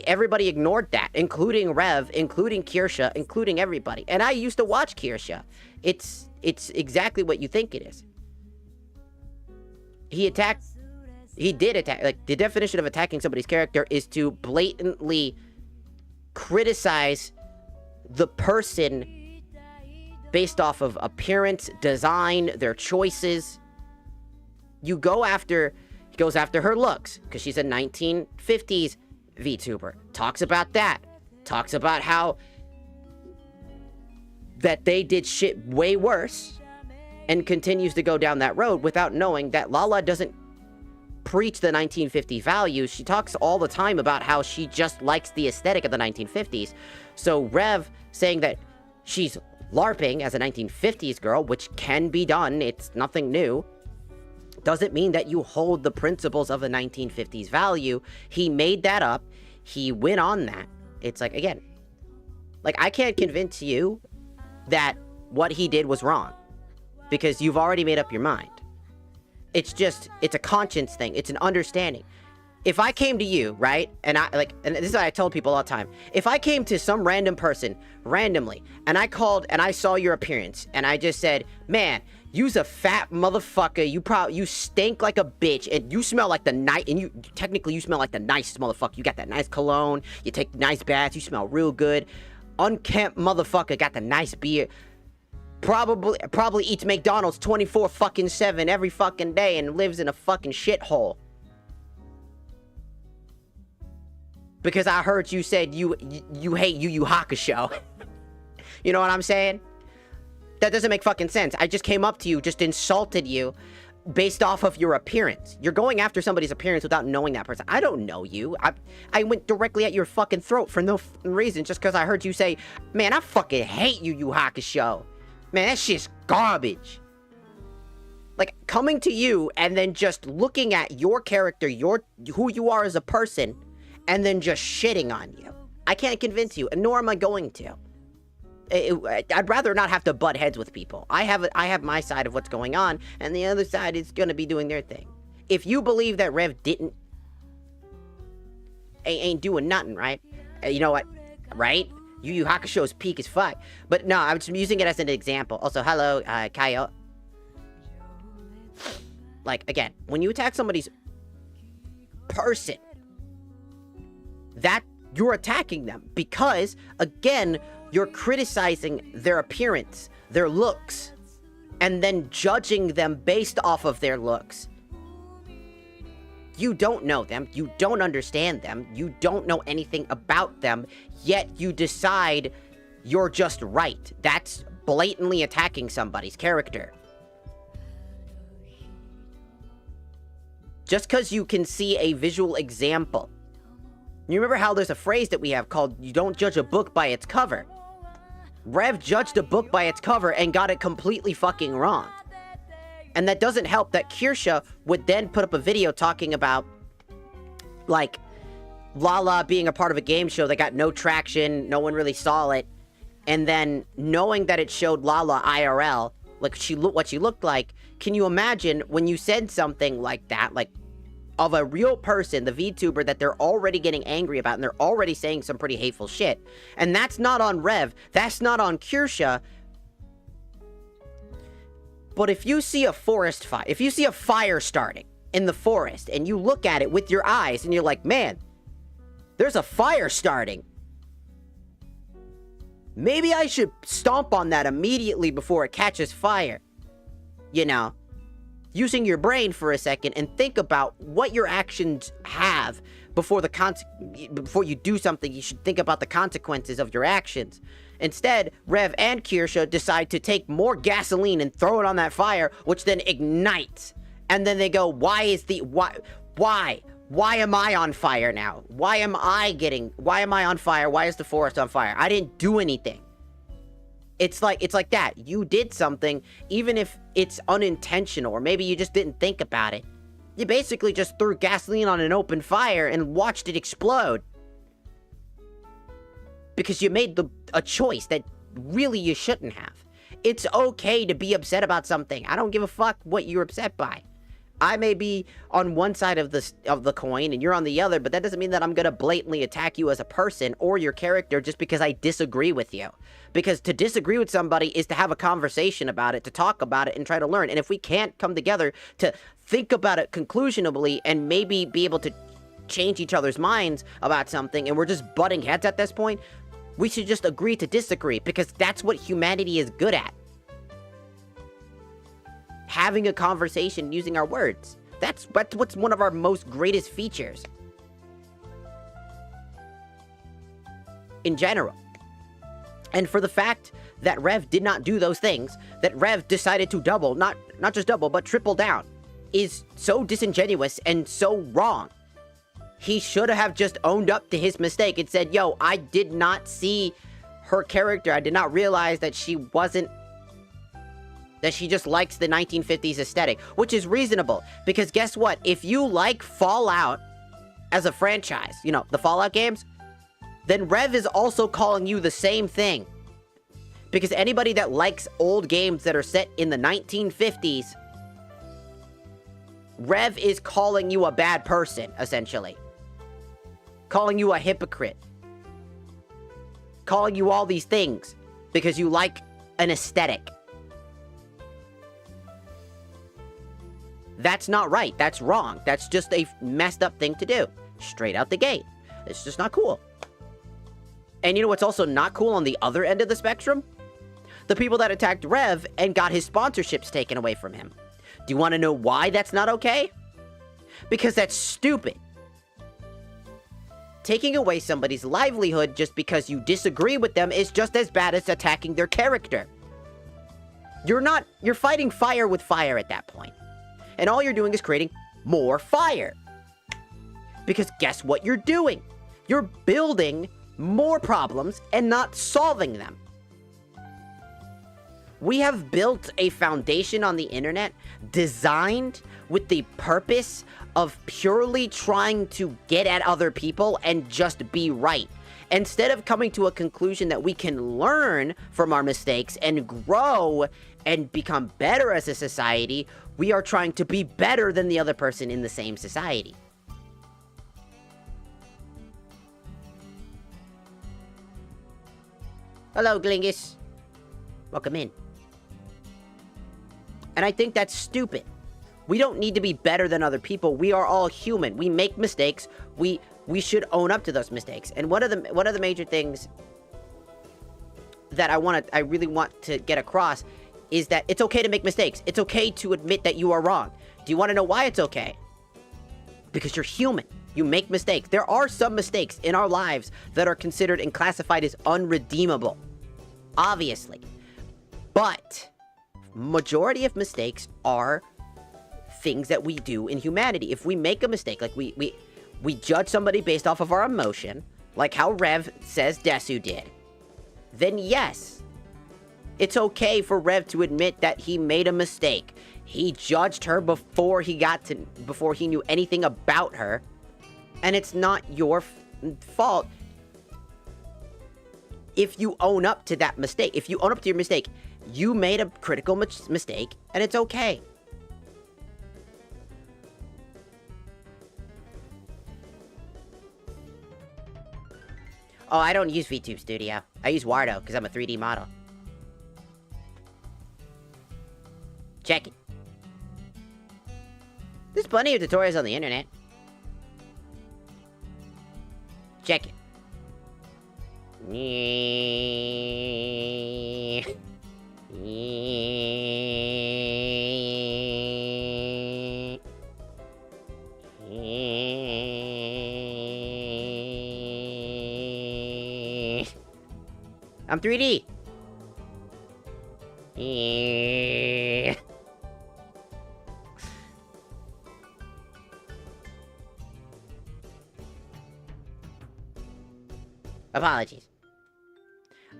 everybody ignored that, including Rev, including Kirsha, including everybody. And I used to watch Kirsha. It's exactly what you think it is. He did attack, like, the definition of attacking somebody's character is to blatantly criticize the person based off of appearance, design, their choices. He goes after her looks, because she's a 1950s VTuber. Talks about that. Talks about how that they did shit way worse, and continues to go down that road without knowing that Lala doesn't preach the 1950 values. She talks all the time about how she just likes the aesthetic of the 1950s. So Rev saying that she's LARPing as a 1950s girl, which can be done, it's nothing new, doesn't mean that you hold the principles of the 1950s value. He made that up. He went on that. It's like, again, like, I can't convince you that what he did was wrong, because you've already made up your mind. It's a conscience thing. It's an understanding. If I came to you, right, and and this is what I told people all the time. If I came to some random person, randomly, and I called and I saw your appearance, and I just said, man, you's a fat motherfucker, you stink like a bitch, and you smell like technically you smell like the nicest motherfucker. You got that nice cologne, you take nice baths, you smell real good. Unkempt motherfucker, got the nice beard. Probably eats McDonald's 24/7 every fucking day and lives in a fucking shithole. Because I heard you said you hate Yu Yu Hakusho. You know what I'm saying? That doesn't make fucking sense. I just came up to you, just insulted you based off of your appearance. You're going after somebody's appearance without knowing that person. I don't know you. I went directly at your fucking throat for no reason just because I heard you say, man, I fucking hate Yu Yu Hakusho. Man, that shit's garbage. Like, coming to you and then just looking at your character, who you are as a person, and then just shitting on you. I can't convince you, and nor am I going to. I'd rather not have to butt heads with people. I have my side of what's going on, and the other side is gonna be doing their thing. If you believe that Rev ain't doing nothing, right? You know what, right? Yu Yu Hakusho's peak as fuck. But no, I'm just using it as an example. Also, hello, Kaio. Like, again, when you attack somebody's person, that you're attacking them because, again, you're criticizing their appearance, their looks, and then judging them based off of their looks. You don't know them, you don't understand them, you don't know anything about them, yet you decide you're just right. That's blatantly attacking somebody's character. Just because you can see a visual example. You remember how there's a phrase that we have called, you don't judge a book by its cover. Rev judged a book by its cover and got it completely fucking wrong. And that doesn't help that Kirsha would then put up a video talking about, like, Lala being a part of a game show that got no traction, no one really saw it, and then knowing that it showed Lala IRL, like what she looked like, can you imagine when you said something like that, like, of a real person, the VTuber, that they're already getting angry about, and they're already saying some pretty hateful shit. And that's not on Rev, that's not on Kirsha. But if you see a forest fire, if you see a fire starting in the forest, and you look at it with your eyes, and you're like, man, there's a fire starting. Maybe I should stomp on that immediately before it catches fire. You know? Using your brain for a second and think about what your actions have before you do something. You should think about the consequences of your actions. Instead, Rev and Kirsha decide to take more gasoline and throw it on that fire, which then ignites. And then they go, why am I on fire now? Why am I on fire? Why is the forest on fire? I didn't do anything. It's like that. You did something, even if it's unintentional, or maybe you just didn't think about it. You basically just threw gasoline on an open fire and watched it explode. Because you made a choice that really you shouldn't have. It's okay to be upset about something. I don't give a fuck what you're upset by. I may be on one side of the coin and you're on the other, but that doesn't mean that I'm gonna blatantly attack you as a person or your character just because I disagree with you. Because to disagree with somebody is to have a conversation about it, to talk about it and try to learn. And if we can't come together to think about it conclusionably and maybe be able to change each other's minds about something, and we're just butting heads at this point, we should just agree to disagree, because that's what humanity is good at. Having a conversation using our words. That's what's one of our most greatest features. In general. And for the fact that Rev did not do those things, that Rev decided to double, not just double, but triple down, is so disingenuous and so wrong. He should have just owned up to his mistake and said, yo, I did not see her character. I did not realize that she just likes the 1950s aesthetic, which is reasonable. Because guess what? If you like Fallout as a franchise, you know, the Fallout games, then Rev is also calling you the same thing. Because anybody that likes old games that are set in the 1950s Rev is calling you a bad person, essentially. Calling you a hypocrite. Calling you all these things because you like an aesthetic. That's not right. That's wrong. That's just a messed up thing to do. Straight out the gate. It's just not cool. And you know what's also not cool on the other end of the spectrum? The people that attacked Rev and got his sponsorships taken away from him. Do you want to know why that's not okay? Because that's stupid. Taking away somebody's livelihood just because you disagree with them is just as bad as attacking their character. You're fighting fire with fire at that point. And all you're doing is creating more fire. Because guess what you're doing? You're building more problems and not solving them. We have built a foundation on the internet designed with the purpose of purely trying to get at other people and just be right. Instead of coming to a conclusion that we can learn from our mistakes and grow and become better as a society, we are trying to be better than the other person in the same society. Hello, Glingus. Welcome in. And I think that's stupid. We don't need to be better than other people. We are all human. We make mistakes. We should own up to those mistakes. And one of the major things that I really want to get across is that it's okay to make mistakes. It's okay to admit that you are wrong. Do you want to know why it's okay? Because you're human. You make mistakes. There are some mistakes in our lives that are considered and classified as unredeemable. Obviously. But majority of mistakes are things that we do in humanity. If we make a mistake, like we judge somebody based off of our emotion, like how Rev says Desu did, then yes, it's okay for Rev to admit that he made a mistake. He judged her before he knew anything about her, and it's not your fault if you own up to that mistake. If you own up to your mistake, you made a critical mistake, and it's okay. Oh, I don't use VTube Studio. I use Wardo, because I'm a 3D model. Check it. There's plenty of tutorials on the internet. Check it. I'm 3D. Apologies.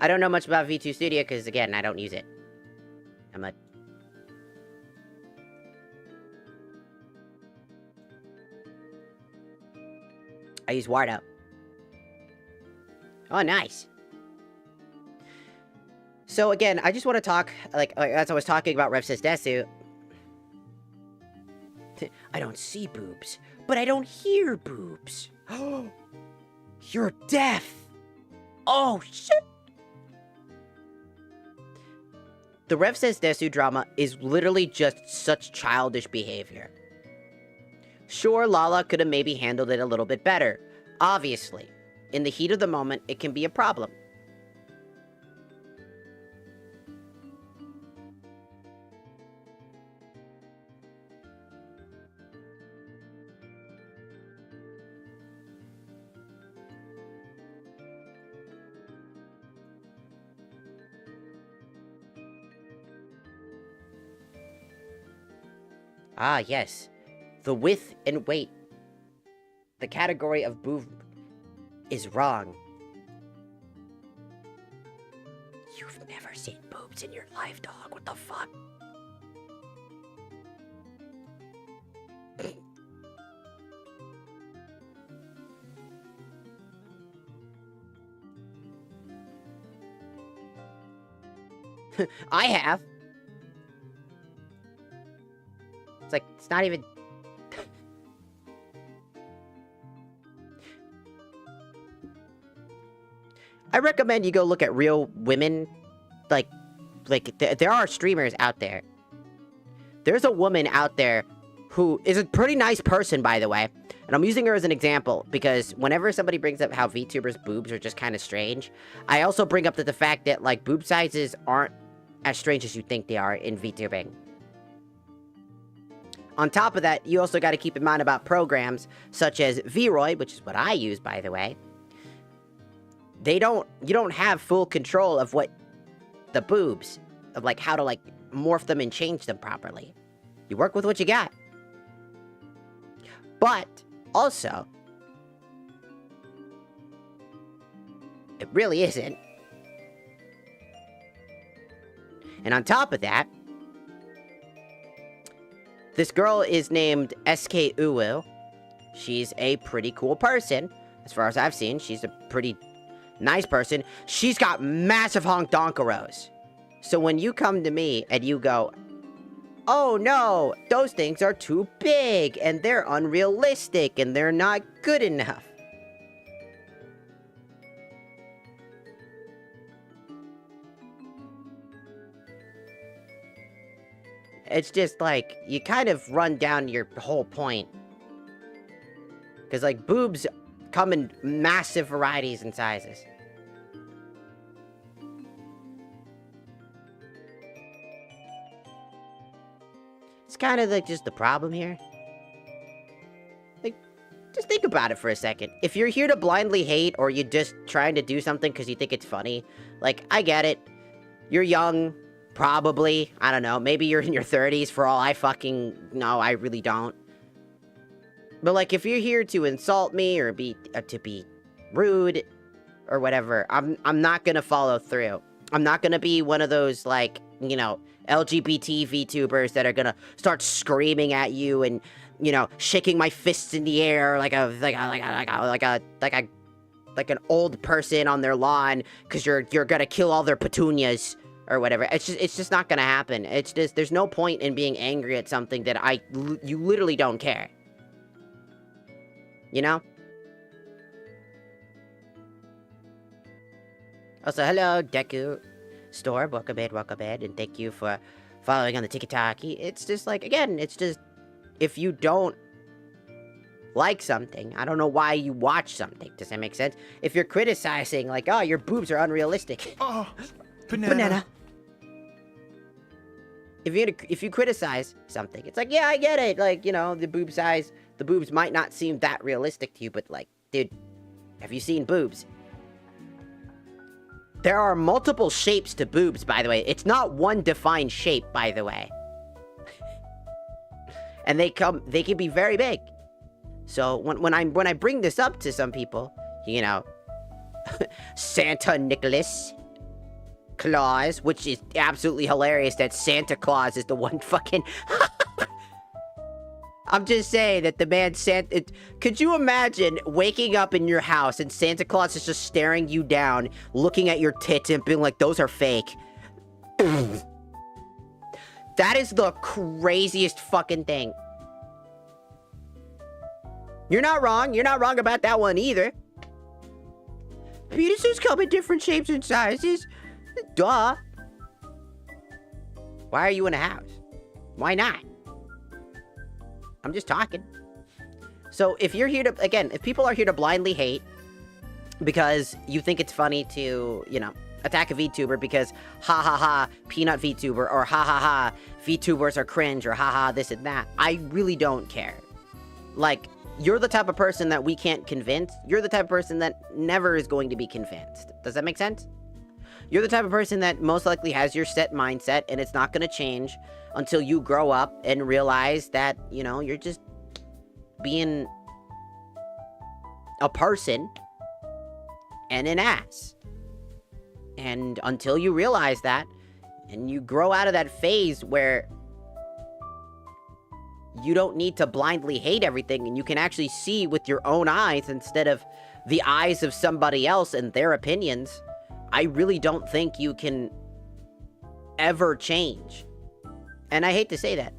I don't know much about V2 Studio because, again, I don't use it. I use Wardo. Oh, nice. So, again, I just want to talk, as I was talking about Rev Says Desu, I don't see boobs, but I don't hear boobs. You're deaf. Oh, shit. The Rev Says Desu drama is literally just such childish behavior. Sure, Lala could have maybe handled it a little bit better. Obviously. In the heat of the moment, it can be a problem. Ah, yes. The width and weight. The category of boob is wrong. You've never seen boobs in your life, dog. What the fuck? I have. It's like, it's not even... I recommend you go look at real women. Like there are streamers out there. There's a woman out there who is a pretty nice person, by the way. And I'm using her as an example because whenever somebody brings up how VTubers' boobs are just kind of strange, I also bring up the fact that, like, boob sizes aren't as strange as you think they are in VTubing. On top of that, you also got to keep in mind about programs such as Vroid, which is what I use, by the way. You don't have full control of what the boobs, of, like, how to, like, morph them and change them properly. You work with what you got. But, also, it really isn't. And on top of that, this girl is named Nooooo. She's a pretty cool person. As far as I've seen, she's a pretty nice person. She's got massive honk-donkeros. So when you come to me and you go, oh no, those things are too big, and they're unrealistic, and they're not good enough. It's just like, you kind of run down your whole point. Because, like, boobs come in massive varieties and sizes. It's kind of like just the problem here. Like, just think about it for a second. If you're here to blindly hate, or you're just trying to do something because you think it's funny, like, I get it. You're young, probably. I don't know. Maybe you're in your 30s for all I fucking know. I really don't. But, like, if you're here to insult me or to be rude or whatever, I'm not gonna follow through. I'm not gonna be one of those, like, you know, LGBT VTubers that are gonna start screaming at you and, you know, shaking my fists in the air like an old person on their lawn because you're gonna kill all their petunias or whatever. It's just not gonna happen. It's just, there's no point in being angry at something that you literally don't care. You know? Also, hello, Deku Store, welcome in, and thank you for following on the TikTok. It's just like, again, it's just, if you don't like something, I don't know why you watch something. Does that make sense? If you're criticizing, like, oh, your boobs are unrealistic. Oh, banana. If you criticize something, it's like, yeah, I get it. Like, you know, the boobs might not seem that realistic to you, but, like, dude, have you seen boobs? There are multiple shapes to boobs, by the way. It's not one defined shape, by the way. And they can be very big. So when I bring this up to some people, you know, Santa Nicholas Claus, which is absolutely hilarious that Santa Claus is the one fucking I'm just saying that the man could you imagine waking up in your house and Santa Claus is just staring you down, looking at your tits and being like, those are fake. That is the craziest fucking thing. You're not wrong. You're not wrong about that one either. Penises come in different shapes and sizes. Duh. Why are you in a house? Why not? I'm just talking. So if you're here to, again, if people are here to blindly hate because you think it's funny to, you know, attack a VTuber because ha ha ha, peanut VTuber, or ha ha ha, VTubers are cringe, or ha ha this and that, I really don't care. Like, you're the type of person that we can't convince. You're the type of person that never is going to be convinced. Does that make sense? You're the type of person that most likely has your set mindset, and it's not going to change until you grow up and realize that, you know, you're just being a person and an ass. And until you realize that, and you grow out of that phase where you don't need to blindly hate everything, and you can actually see with your own eyes instead of the eyes of somebody else and their opinions, I really don't think you can ever change. And I hate to say that,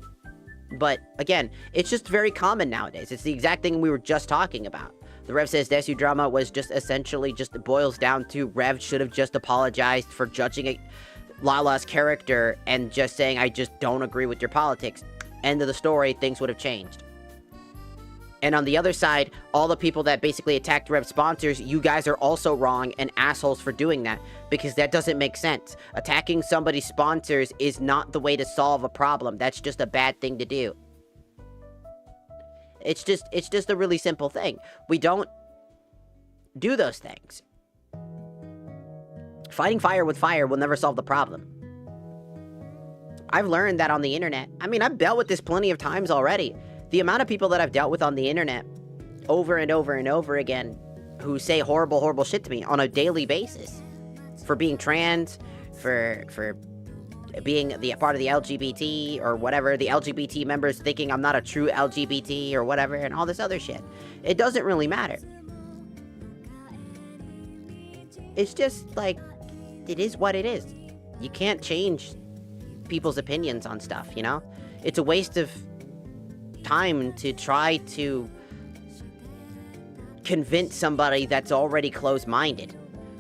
but again, it's just very common nowadays. It's the exact thing we were just talking about. The Rev says Desu drama was just essentially just boils down to Rev should have just apologized for judging Lala's character and just saying, I just don't agree with your politics. End of the story, things would have changed. And on the other side, all the people that basically attacked Rev sponsors, you guys are also wrong and assholes for doing that, because that doesn't make sense. Attacking somebody's sponsors is not the way to solve a problem. That's just a bad thing to do. It's just a really simple thing. We don't do those things. Fighting fire with fire will never solve the problem. I've learned that on the internet. I mean, I've dealt with this plenty of times already. The amount of people that I've dealt with on the internet over and over and over again who say horrible, horrible shit to me on a daily basis for being trans, for being a part of the LGBT or whatever, the LGBT members thinking I'm not a true LGBT or whatever, and all this other shit. It doesn't really matter. It's just like, it is what it is. You can't change people's opinions on stuff, you know? It's a waste of time to try to convince somebody that's already closed-minded.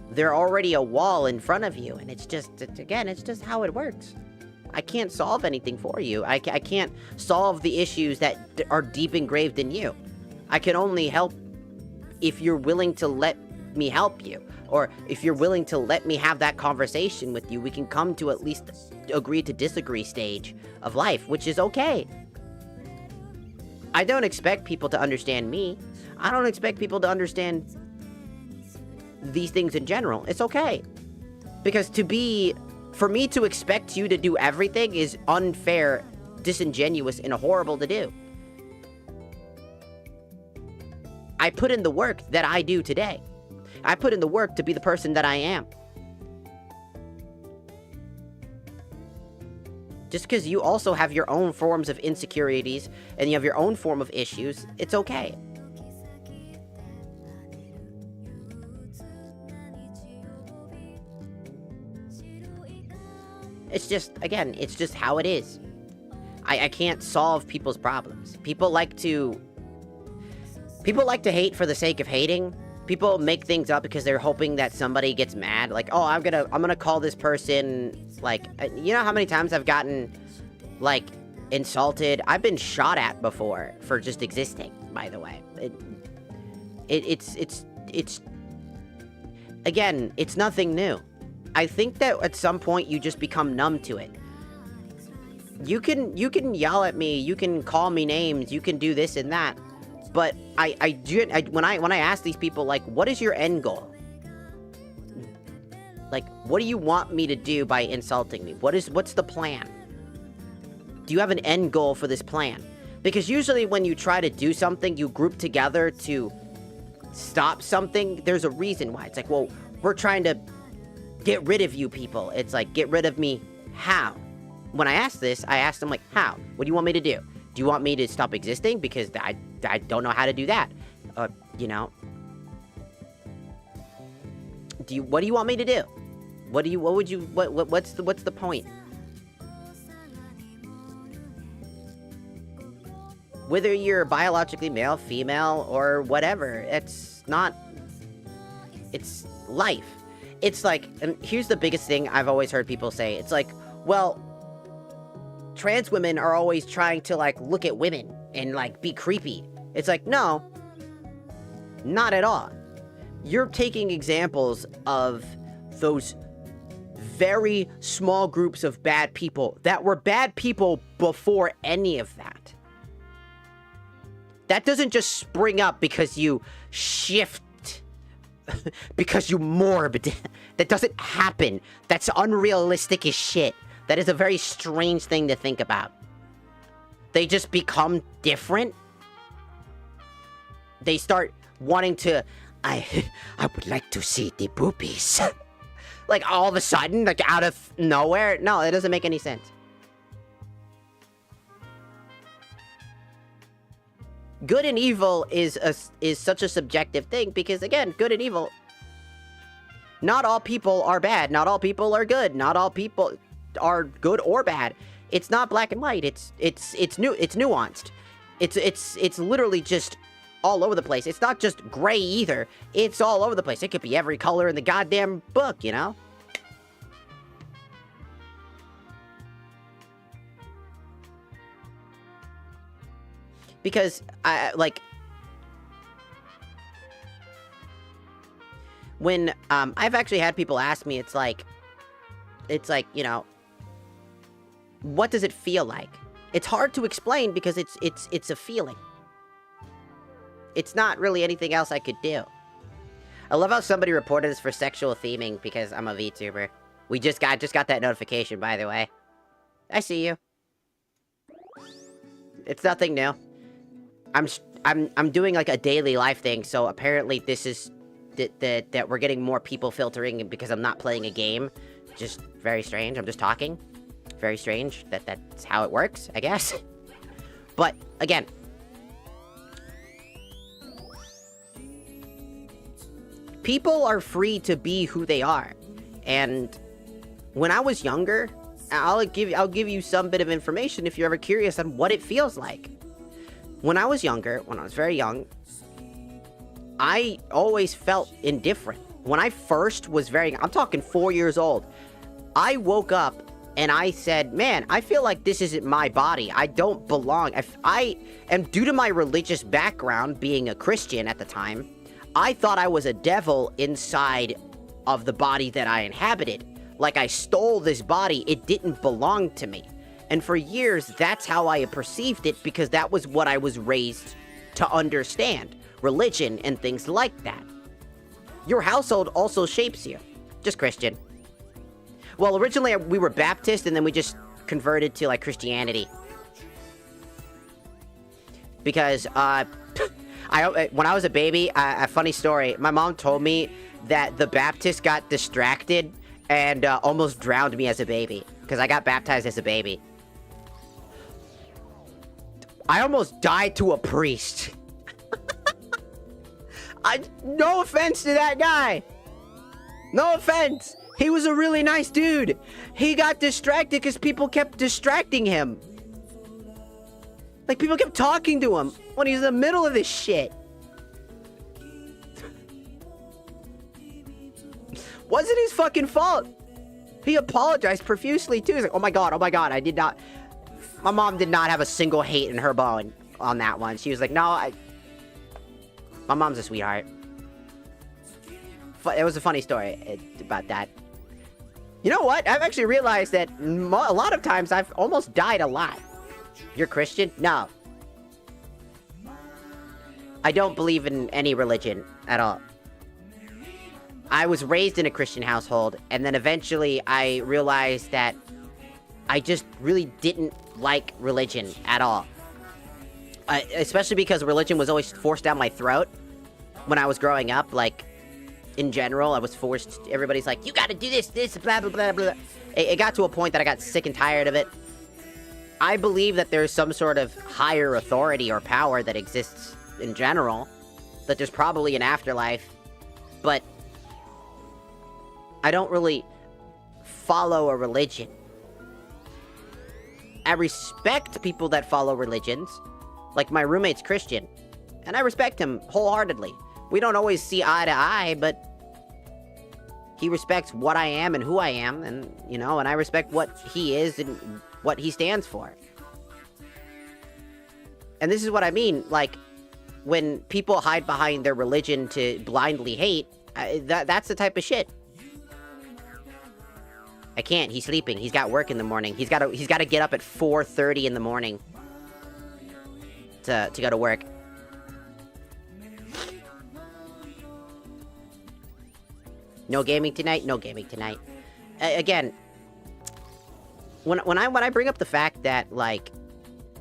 They're already a wall in front of you, and it's just how it works. I can't solve anything for you. I can't solve the issues that are deep engraved in you. I can only help if you're willing to let me help you, or if you're willing to let me have that conversation with you. We can come to at least agree to disagree stage of life, which is okay. I don't expect people to understand me. I don't expect people to understand these things in general. It's okay. Because for me to expect you to do everything is unfair, disingenuous, and horrible to do. I put in the work that I do today. I put in the work to be the person that I am. Just because you also have your own forms of insecurities and you have your own form of issues, it's okay. It's just, again, it's just how it is. I can't solve people's problems. People like to hate for the sake of hating. People make things up because they're hoping that somebody gets mad. Like, oh, I'm gonna call this person, like, you know how many times I've gotten, like, insulted? I've been shot at before for just existing, by the way. It's again, it's nothing new. I think that at some point you just become numb to it. You can yell at me, you can call me names, you can do this and that, but when I ask these people, like, what is your end goal? Like, what do you want me to do by insulting me? What's the plan? Do you have an end goal for this plan? Because usually when you try to do something, you group together to stop something, there's a reason why. It's like, well, we're trying to get rid of you people. It's like, get rid of me how? When I asked this, I asked them, like, how? What do you want me to do? Do you want me to stop existing? Because I don't know how to do that. You know? What do you want me to do? What's the point? Whether you're biologically male, female, or whatever, it's life. It's like, and here's the biggest thing I've always heard people say. It's like, well, trans women are always trying to, like, look at women and, like, be creepy. It's like, no, not at all. You're taking examples of those very small groups of bad people that were bad people before any of that. That doesn't just spring up because you shift, because you morphed. That doesn't happen. That's unrealistic as shit. That is a very strange thing to think about. They just become different. They start wanting to, I would like to see the boobies. Like, all of a sudden, like, out of nowhere. No, it doesn't make any sense. Good and evil is such a subjective thing because, again, good and evil, not all people are bad. Not all people are good. Not all people are good or bad. It's not black and white. It's nuanced. It's literally just all over the place. It's not just gray either. It's all over the place. It could be every color in the goddamn book, you know? Because, when, I've actually had people ask me, it's like, you know, what does it feel like? It's hard to explain because it's a feeling. It's not really anything else I could do. I love how somebody reported us for sexual theming because I'm a VTuber. We just got that notification, by the way. I see you. It's nothing new. I'm doing like a daily life thing, so apparently this is that we're getting more people filtering because I'm not playing a game. Just very strange. I'm just talking. Very strange that's how it works, I guess. But again, people are free to be who they are. And when I was younger, I'll give you some bit of information if you're ever curious on what it feels like. When I was younger, when I was very young, I always felt indifferent. When I first was I'm talking 4 years old, I woke up and I said, man, I feel like this isn't my body. I don't belong. And due to my religious background, being a Christian at the time, I thought I was a devil inside of the body that I inhabited. Like I stole this body, it didn't belong to me. And for years, that's how I perceived it because that was what I was raised to understand. Religion and things like that. Your household also shapes you. Just Christian. Well, originally we were Baptist and then we just converted to like Christianity. Because, when I was a baby, a funny story, my mom told me that the Baptist got distracted and almost drowned me as a baby. Because I got baptized as a baby. I almost died to a priest. No offense to that guy. No offense. He was a really nice dude. He got distracted because people kept distracting him. Like, people kept talking to him when he's in the middle of this shit. Wasn't his fucking fault. He apologized profusely, too. He's like, oh my god, I did not... My mom did not have a single hate in her bone on that one. She was like, no, my mom's a sweetheart. It was a funny story about that. You know what? I've actually realized that a lot of times I've almost died a lot. You're Christian? No. I don't believe in any religion at all. I was raised in a Christian household, and then eventually I realized that I just really didn't like religion at all. Especially because religion was always forced down my throat when I was growing up. Like, in general, I was forced. Everybody's like, you gotta do this, blah, blah, blah, blah. It got to a point that I got sick and tired of it. I believe that there's some sort of higher authority or power that exists in general. That there's probably an afterlife. But I don't really follow a religion. I respect people that follow religions. Like, my roommate's Christian. And I respect him wholeheartedly. We don't always see eye to eye, but he respects what I am and who I am, and, you know, and I respect what he is and what he stands for. And this is what I mean, like, when people hide behind their religion to blindly hate, that's the type of shit. I can't, he's sleeping, he's got work in the morning, he's got to get up at 4:30 in the morning to go to work. No gaming tonight? No gaming tonight. Again, when I bring up the fact that, like,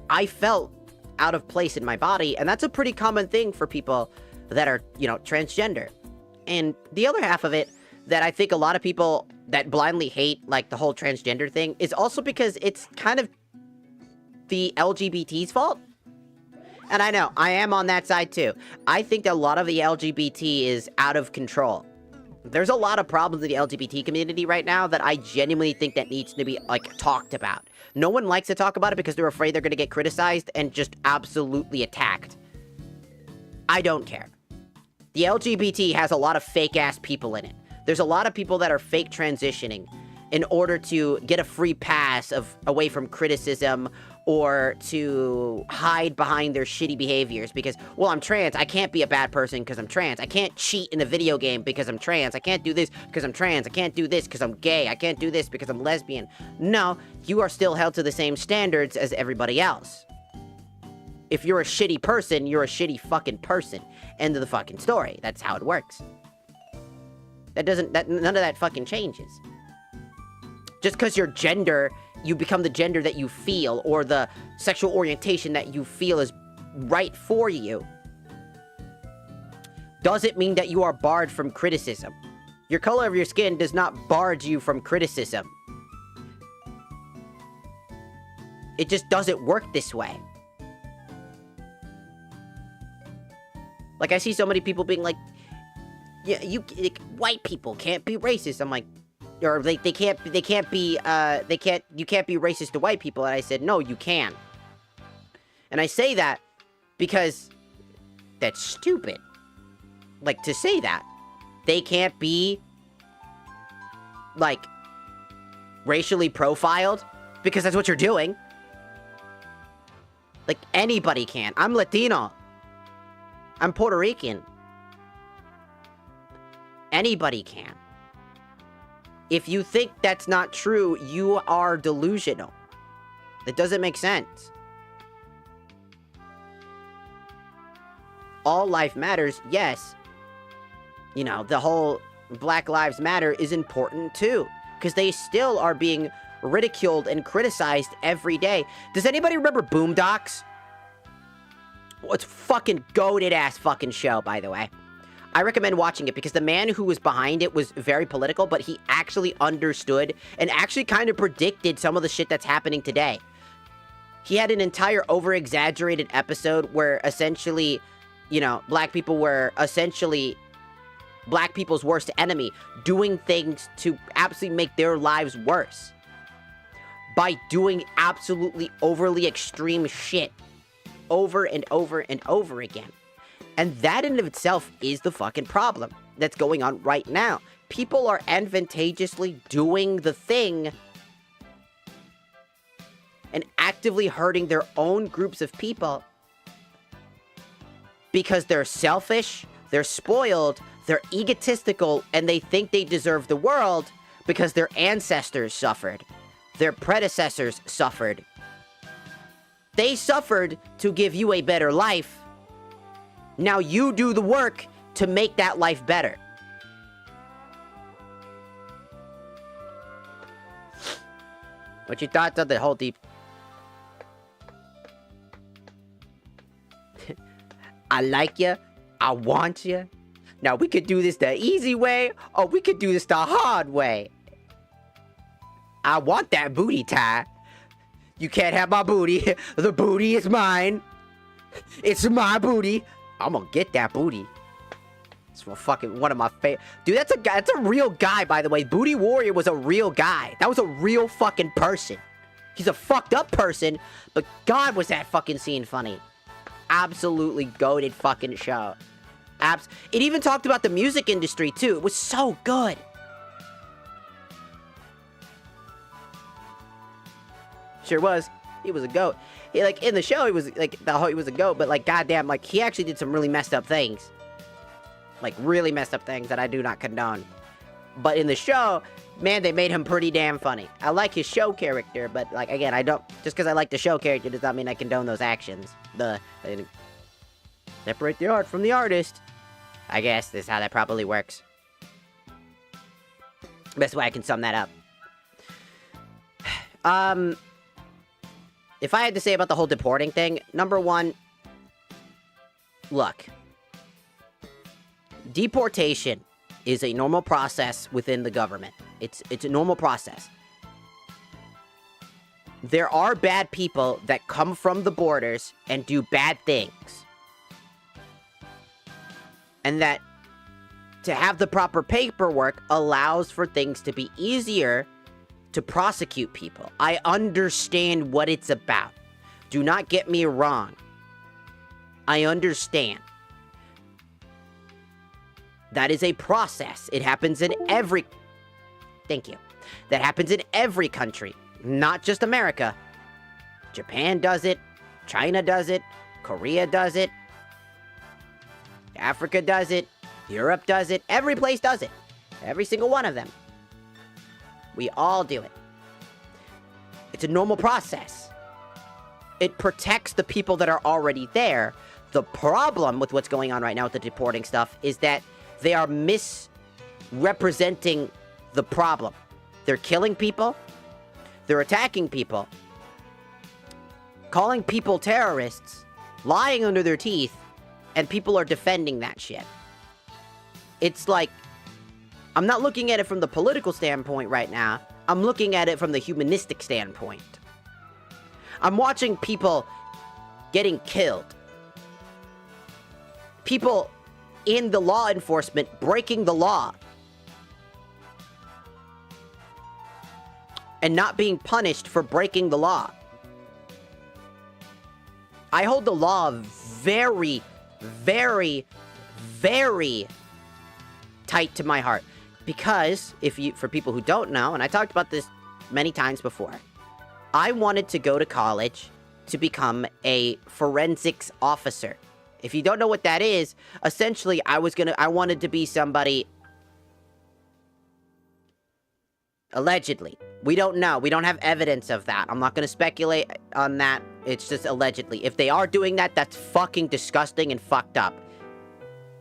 I felt out of place in my body, and that's a pretty common thing for people that are, you know, transgender. And the other half of it, that I think a lot of people that blindly hate, like, the whole transgender thing, is also because it's kind of the LGBT's fault. And I know, I am on that side too. I think that a lot of the LGBT is out of control. There's a lot of problems in the LGBT community right now that I genuinely think that needs to be, like, talked about. No one likes to talk about it because they're afraid they're going to get criticized and just absolutely attacked. I don't care. The LGBT has a lot of fake-ass people in it. There's a lot of people that are fake transitioning in order to get a free pass away from criticism or to hide behind their shitty behaviors because, well, I'm trans. I can't be a bad person because I'm trans. I can't cheat in a video game because I'm trans. I can't do this because I'm trans. I can't do this because I'm gay. I can't do this because I'm lesbian. No, you are still held to the same standards as everybody else. If you're a shitty person, you're a shitty fucking person. End of the fucking story. That's how it works. None of that fucking changes. Just because your gender, you become the gender that you feel, or the sexual orientation that you feel is right for you, doesn't mean that you are barred from criticism. Your color of your skin does not bar you from criticism. It just doesn't work this way. Like, I see so many people being like, yeah, white people can't be racist. I'm like, or like, you can't be racist to white people. And I said, no, you can. And I say that because that's stupid. Like, to say that. They can't be, like, racially profiled because that's what you're doing. Like, anybody can. I'm Latino. I'm Puerto Rican. Anybody can. If you think that's not true, you are delusional. That doesn't make sense. All life matters, yes. You know, the whole Black Lives Matter is important too. Because they still are being ridiculed and criticized every day. Does anybody remember Boondocks? Well, it's fucking goated ass fucking show, by the way. I recommend watching it because the man who was behind it was very political, but he actually understood and actually kind of predicted some of the shit that's happening today. He had an entire over-exaggerated episode where essentially, you know, black people were essentially black people's worst enemy, doing things to absolutely make their lives worse by doing absolutely overly extreme shit over and over and over again. And that in of itself is the fucking problem that's going on right now. People are advantageously doing the thing and actively hurting their own groups of people because they're selfish, they're spoiled, they're egotistical, and they think they deserve the world because their ancestors suffered. Their predecessors suffered. They suffered to give you a better life. Now you do the work to make that life better. What's your thoughts on the whole deep... I like you. I want you. Now we could do this the easy way, or we could do this the hard way. I want that booty tie. You can't have my booty. The booty is mine. It's my booty. I'm gonna get that booty. It's fucking one of my favorite. Dude, that's a guy. That's a real guy, by the way. Booty Warrior was a real guy. That was a real fucking person. He's a fucked up person, but God, was that fucking scene funny. Absolutely goated fucking show. It even talked about the music industry, too. It was so good. Sure was. He was a goat. Like, in the show, he was, like, he was a goat, but, like, goddamn, like, he actually did some really messed up things. Like, really messed up things that I do not condone. But in the show, man, they made him pretty damn funny. I like his show character, but, like, again, I don't... Just because I like the show character does not mean I condone those actions. Separate the art from the artist. I guess this is how that probably works. Best way I can sum that up. If I had to say about the whole deporting thing, number one, look. Deportation is a normal process within the government. It's a normal process. There are bad people that come from the borders and do bad things. And that to have the proper paperwork allows for things to be easier to prosecute people. I understand what it's about. Do not get me wrong. I understand. That is a process. It happens in every... Thank you. That happens in every country, not just America. Japan does it. China does it. Korea does it. Africa does it. Europe does it. Every place does it. Every single one of them. We all do it. It's a normal process. It protects the people that are already there. The problem with what's going on right now with the deporting stuff is that they are misrepresenting the problem. They're killing people. They're attacking people. Calling people terrorists. Lying under their teeth. And people are defending that shit. It's like, I'm not looking at it from the political standpoint right now. I'm looking at it from the humanistic standpoint. I'm watching people getting killed. People in the law enforcement breaking the law. And not being punished for breaking the law. I hold the law very, very, very tight to my heart. Because, for people who don't know, and I talked about this many times before, I wanted to go to college to become a forensics officer. If you don't know what that is, essentially, I wanted to be somebody... Allegedly. We don't know. We don't have evidence of that. I'm not going to speculate on that. It's just allegedly. If they are doing that, that's fucking disgusting and fucked up.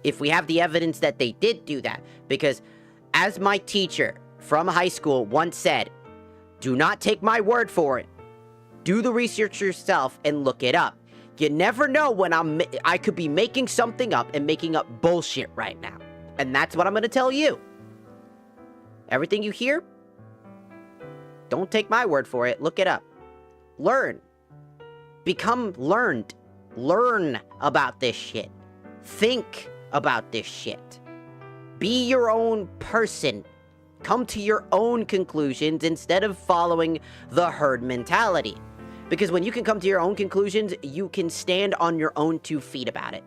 If we have the evidence that they did do that. Because, as my teacher from high school once said, do not take my word for it. Do the research yourself and look it up. You never know when I could be making something up and making up bullshit right now. And that's what I'm going to tell you. Everything you hear, don't take my word for it. Look it up. Learn. Become learned. Learn about this shit. Think about this shit. Be your own person. Come to your own conclusions instead of following the herd mentality. Because when you can come to your own conclusions, you can stand on your own 2 feet about it.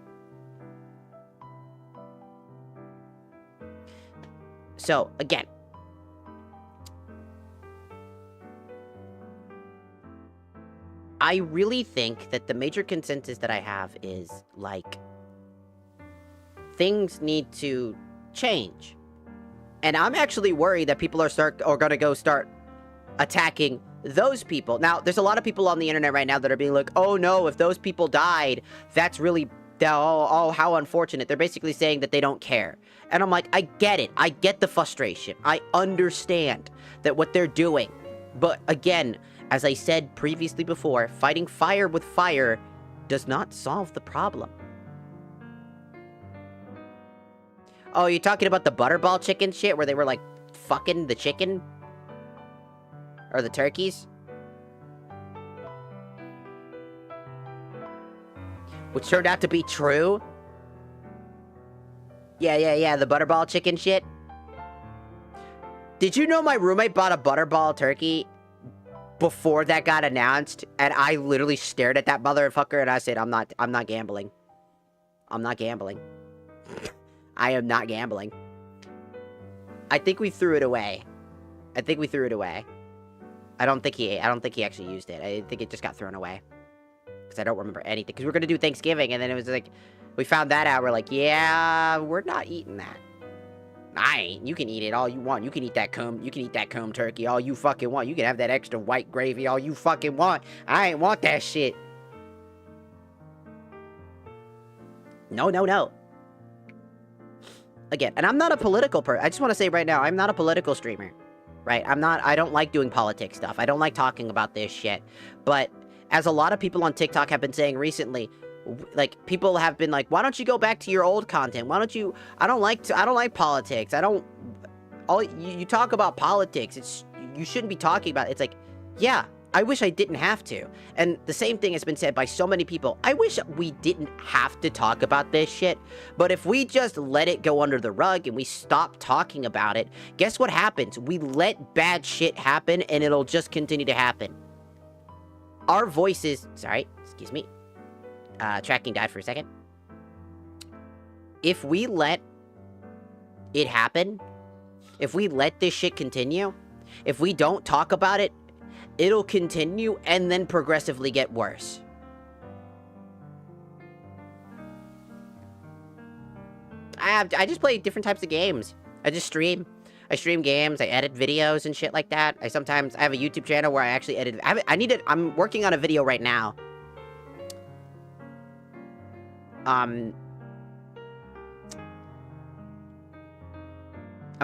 So, again. I really think that the major consensus that I have is, like, things need to change. And I'm actually worried that people are gonna go start attacking those people. Now, there's a lot of people on the internet right now that are being like, oh no, if those people died, that's really, oh, how unfortunate. They're basically saying that they don't care. And I'm like, I get it. I get the frustration. I understand that what they're doing. But again, as I said previously before, fighting fire with fire does not solve the problem. Oh, you're talking about the butterball chicken shit where they were like fucking the chicken? Or the turkeys? Which turned out to be true? Yeah, the butterball chicken shit. Did you know my roommate bought a butterball turkey before that got announced? And I literally stared at that motherfucker and I said, I'm not gambling. I'm not gambling. I am not gambling. I think we threw it away. I don't think he actually used it. I think it just got thrown away. Because I don't remember anything. Because we were going to do Thanksgiving, and then it was like, we found that out. We're like, yeah, we're not eating that. I ain't. You can eat it all you want. You can eat that comb turkey all you fucking want. You can have that extra white gravy all you fucking want. I ain't want that shit. No. Again, and I'm not a political person. I just want to say right now, I'm not a political streamer. Right? I don't like doing politics stuff. I don't like talking about this shit. But as a lot of people on TikTok have been saying recently, like, people have been like, why don't you go back to your old content? Why don't you, I don't like politics. You talk about politics. You shouldn't be talking about it. It's like, yeah, I wish I didn't have to. And the same thing has been said by so many people. I wish we didn't have to talk about this shit. But if we just let it go under the rug and we stop talking about it, guess what happens? We let bad shit happen and it'll just continue to happen. Our voices... Sorry, excuse me. Tracking died for a second. If we let it happen, if we let this shit continue, if we don't talk about it, it'll continue and then progressively get worse. I just play different types of games. I just stream. I stream games, I edit videos and shit like that. I have a YouTube channel where I actually edit. I'm working on a video right now. I'm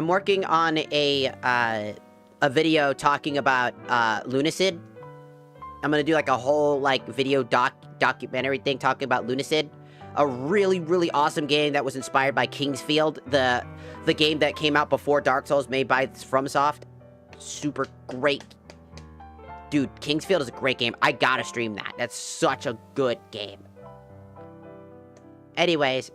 working on a video talking about Lunacid. I'm gonna do like a whole like video documentary thing talking about Lunacid. A really, really awesome game that was inspired by Kingsfield, the game that came out before Dark Souls, made by FromSoft. Super great. Dude, Kingsfield is a great game. I gotta stream that. That's such a good game. Anyways,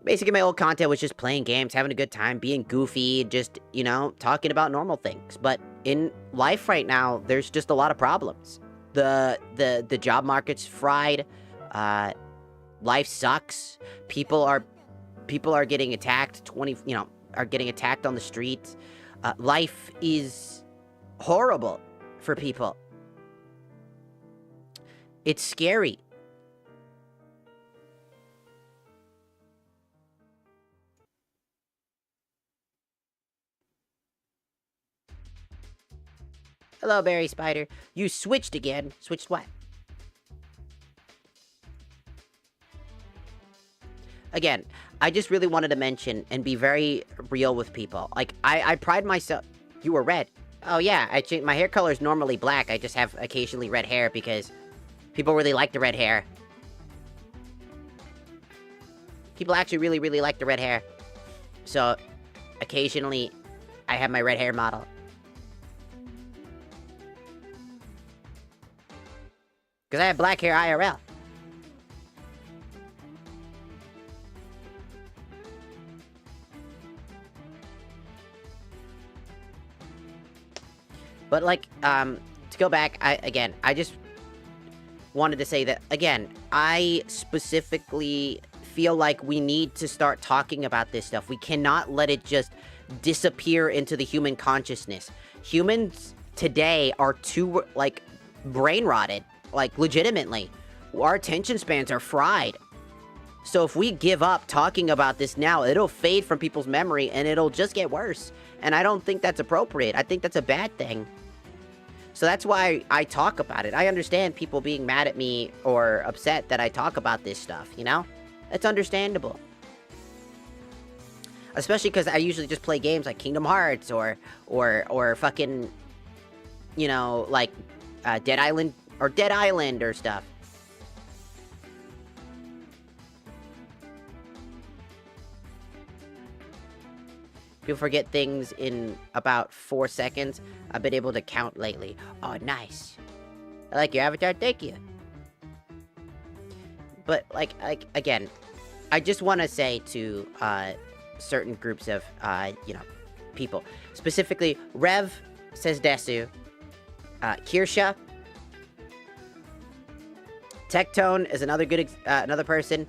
basically my old content was just playing games, having a good time, being goofy, just, you know, talking about normal things. But in life right now, there's just a lot of problems. The job market's fried. Life sucks. People are getting attacked. Are getting attacked on the streets. Life is horrible for people. It's scary. Hello, Barry Spider. You switched again. Switched what? Again, I just really wanted to mention and be very real with people. Like, I pride myself... You were red. Oh, yeah. My hair color is normally black. I just have occasionally red hair because people really like the red hair. People actually really, really like the red hair. So, occasionally, I have my red hair model. Because I have black hair IRL. But, like, to go back, I just wanted to say that, again, I specifically feel like we need to start talking about this stuff. We cannot let it just disappear into the human consciousness. Humans today are too, like, brain-rotted. Like, legitimately. Our attention spans are fried. So if we give up talking about this now, it'll fade from people's memory, and it'll just get worse. And I don't think that's appropriate. I think that's a bad thing. So that's why I talk about it. I understand people being mad at me or upset that I talk about this stuff, you know? It's understandable. Especially because I usually just play games like Kingdom Hearts or fucking, you know, like Dead Island or stuff. People forget things in about 4 seconds. I've been able to count lately. Oh, nice. I like your avatar, thank you. But, like again, I just want to say to, certain groups of, you know, people. Specifically, Rev says Desu. Kirsha. Tectone is another good, another person.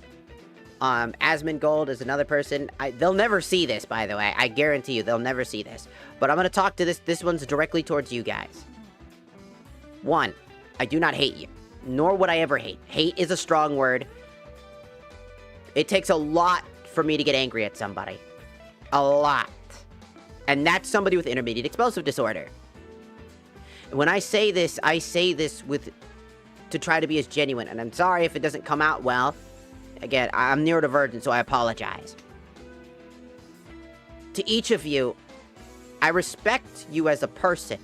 Asmon Gold is another person. They'll never see this, by the way. I guarantee you, they'll never see this. But I'm gonna talk to this one's directly towards you guys. 1, I do not hate you. Nor would I ever hate. Hate is a strong word. It takes a lot for me to get angry at somebody. A lot. And that's somebody with intermediate explosive disorder. And when I say this to try to be as genuine. And I'm sorry if it doesn't come out well. Again, I'm neurodivergent, so I apologize. To each of you, I respect you as a person,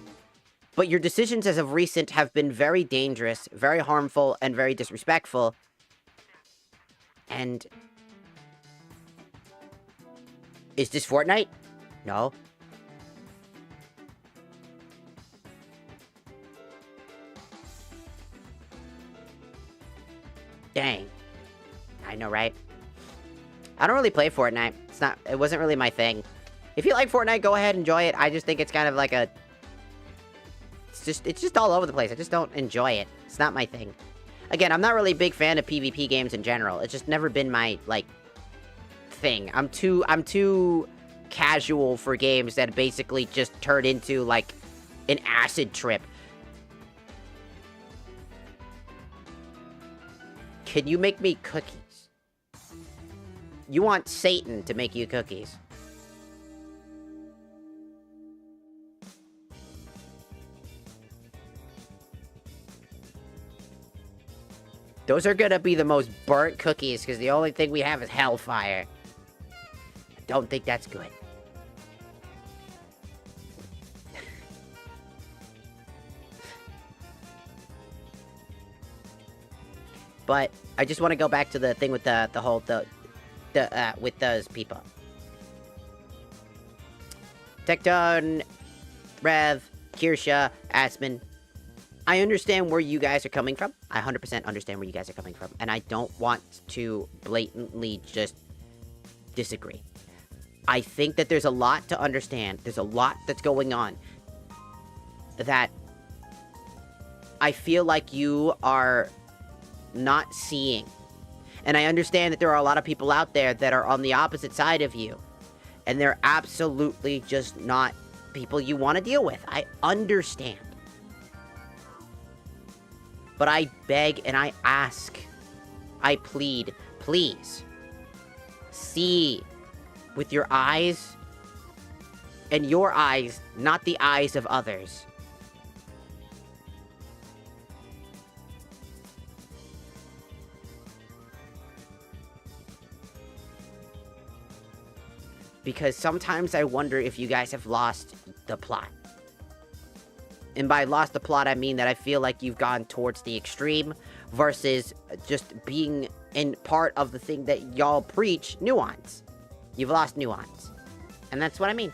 but your decisions as of recent have been very dangerous, very harmful, and very disrespectful. And... Is this Fortnite? No. Dang. I know, right? I don't really play Fortnite. It wasn't really my thing. If you like Fortnite, go ahead, enjoy it. I just think it's kind of like it's just all over the place. I just don't enjoy it. It's not my thing. Again, I'm not really a big fan of PvP games in general. It's just never been my, like, thing. I'm too casual for games that basically just turn into, like, an acid trip. Can you make me cookies? You want Satan to make you cookies. Those are gonna be the most burnt cookies, because the only thing we have is hellfire. I don't think that's good. But I just want to go back to the thing with with those people. Tecton, Rev, Kirsha, Aspen. I understand where you guys are coming from. I 100% understand where you guys are coming from. And I don't want to blatantly just disagree. I think that there's a lot to understand. There's a lot that's going on that I feel like you are not seeing. And I understand that there are a lot of people out there that are on the opposite side of you. And they're absolutely just not people you want to deal with. I understand. But I beg and I ask, I plead, please, see with your eyes, and your eyes, not the eyes of others. Because sometimes I wonder if you guys have lost the plot. And by lost the plot, I mean that I feel like you've gone towards the extreme versus just being in part of the thing that y'all preach, nuance. You've lost nuance. And that's what I mean.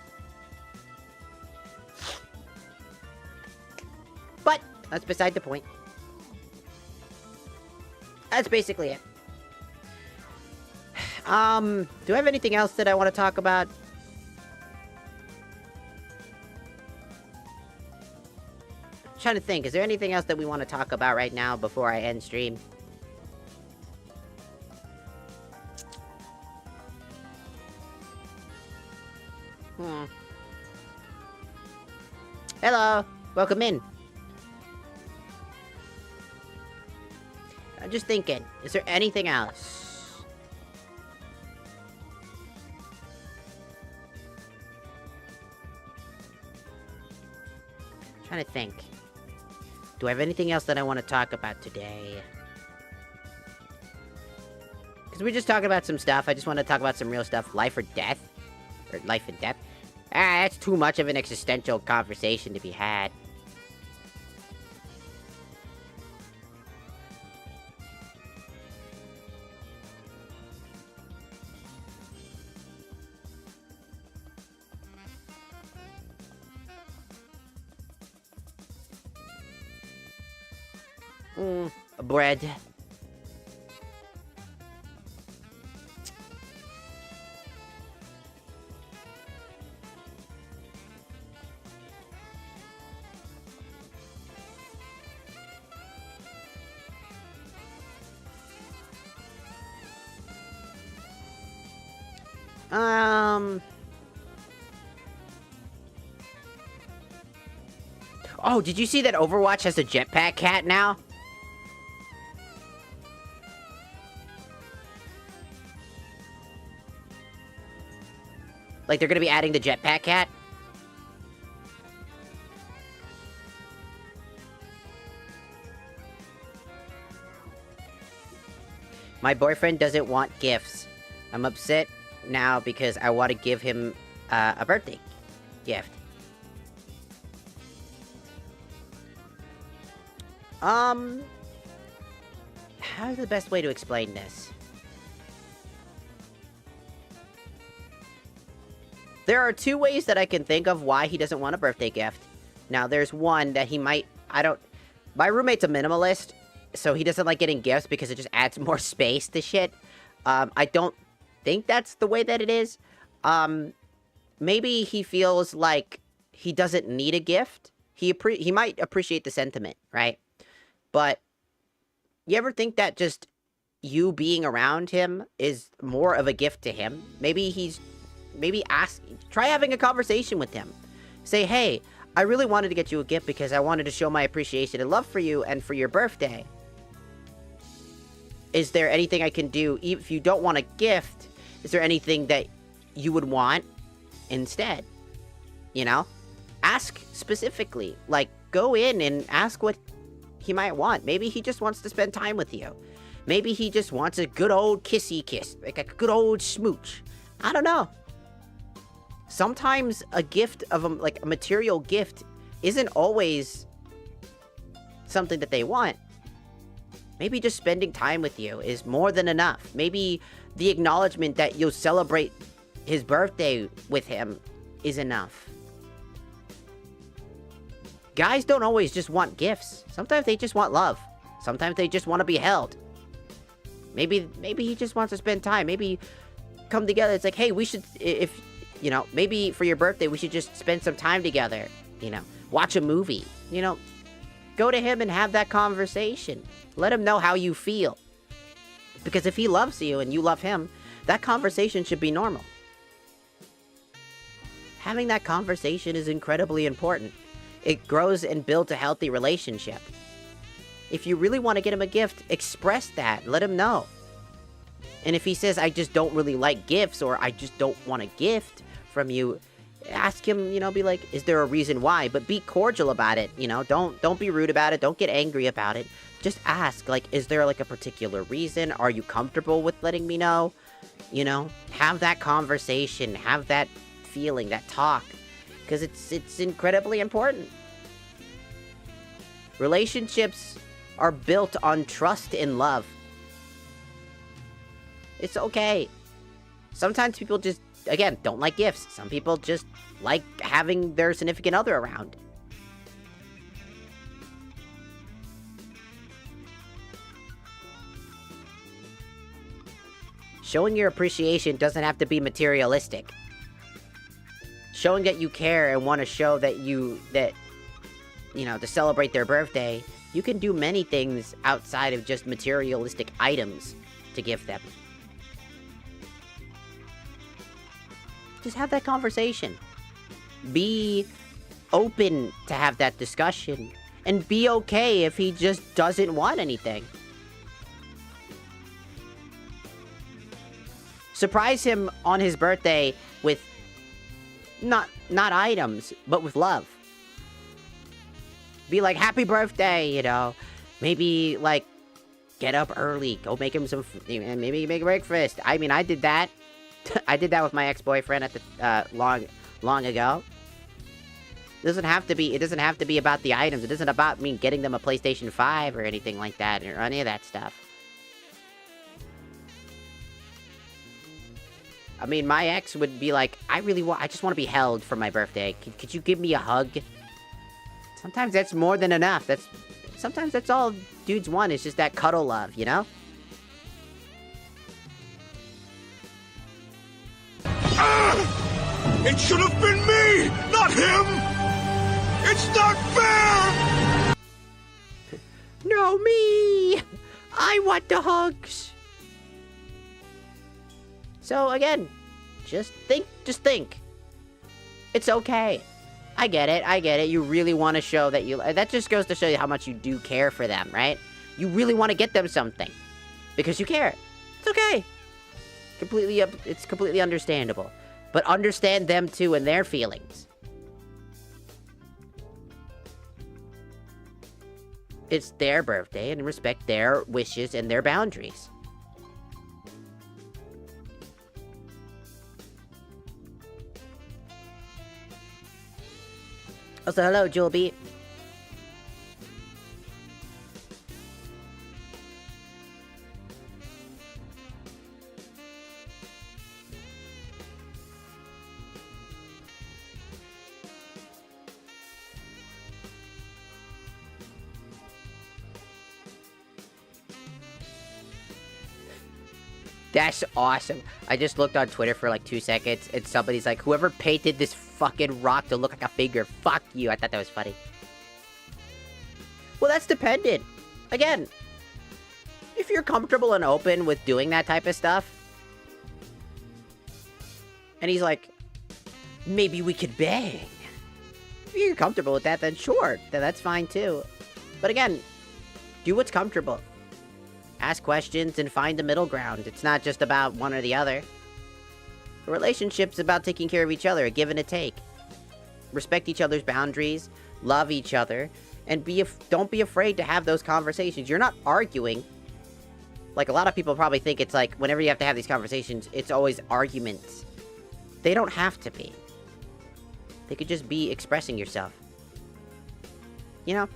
But that's beside the point. That's basically it. Do I have anything else that I want to talk about? I'm trying to think, is there anything else that we want to talk about right now before I end stream? Hello, welcome in. I'm just thinking, is there anything else? I'm trying to think. Do I have anything else that I want to talk about today? Because we're just talking about some stuff. I just want to talk about some real stuff. Life or death? Or life and death? Ah, that's too much of an existential conversation to be had. Bread. Oh, did you see that Overwatch has a jetpack cat now? Like, they're gonna be adding the jetpack cat? My boyfriend doesn't want gifts. I'm upset now because I want to give him a birthday gift. How's the best way to explain this? There are two ways that I can think of why he doesn't want a birthday gift. Now, there's one that he might... My roommate's a minimalist, so he doesn't like getting gifts because it just adds more space to shit. I don't think that's the way that it is. Maybe he feels like he doesn't need a gift. He might appreciate the sentiment, right? But you ever think that just you being around him is more of a gift to him. Maybe try having a conversation with him. Say, hey, I really wanted to get you a gift because I wanted to show my appreciation and love for you and for your birthday. Is there anything I can do? If you don't want a gift, is there anything that you would want instead? You know? Ask specifically. Like, go in and ask what he might want. Maybe he just wants to spend time with you. Maybe he just wants a good old kissy kiss. Like a good old smooch. I don't know. Sometimes a gift of a material gift isn't always something that they want. Maybe just spending time with you is more than enough. Maybe the acknowledgement that you'll celebrate his birthday with him is enough. Guys don't always just want gifts. Sometimes they just want love. Sometimes they just want to be held. Maybe he just wants to spend time. Maybe come together. It's like, hey, we should, if, you know, maybe for your birthday, we should just spend some time together. You know, watch a movie. You know, go to him and have that conversation. Let him know how you feel. Because if he loves you and you love him, that conversation should be normal. Having that conversation is incredibly important. It grows and builds a healthy relationship. If you really want to get him a gift, express that. Let him know. And if he says, I just don't really like gifts, or I just don't want a gift from you, ask him, you know, be like, is there a reason why? But be cordial about it, you know? Don't be rude about it. Don't get angry about it. Just ask, like, is there, like, a particular reason? Are you comfortable with letting me know? You know? Have that conversation. Have that feeling, that talk. Because it's incredibly important. Relationships are built on trust and love. It's okay. Sometimes people just, again, don't like gifts. Some people just like having their significant other around. Showing your appreciation doesn't have to be materialistic. Showing that you care and want to show that you know, to celebrate their birthday, you can do many things outside of just materialistic items to give them. Just have that conversation. Be open to have that discussion. And be okay if he just doesn't want anything. Surprise him on his birthday with not items, but with love. Be like, happy birthday, you know. Maybe, like, get up early. Go make him some, maybe make breakfast. I mean, I did that. I did that with my ex-boyfriend at the, long ago. It doesn't have to be about the items. It isn't about me getting them a PlayStation 5 or anything like that, or any of that stuff. I mean, my ex would be like, I just want to be held for my birthday. Could you give me a hug? Sometimes that's more than enough. Sometimes that's all dudes want, is just that cuddle love, you know? It should have been me, not him! It's not fair! No, me! I want the hugs! So, again, just think. It's okay. I get it. You really want to show that that just goes to show you how much you do care for them, right? You really want to get them something. Because you care. It's okay. It's completely understandable. But understand them too and their feelings. It's their birthday and respect their wishes and their boundaries. Also, hello, Jewel B. That's awesome. I just looked on Twitter for like 2 seconds, and somebody's like, whoever painted this fucking rock to look like a finger, fuck you. I thought that was funny. Well, that's dependent. Again, if if you're comfortable and open with doing that type of stuff, and he's like, maybe we could bang. If you're comfortable with that, then sure, then that's fine too. But again, do what's comfortable. Ask questions and find the middle ground. It's not just about one or the other. A relationship's about taking care of each other, a give and a take. Respect each other's boundaries, love each other, and don't be afraid to have those conversations. You're not arguing. Like, a lot of people probably think it's like, whenever you have to have these conversations, it's always arguments. They don't have to be. They could just be expressing yourself. You know?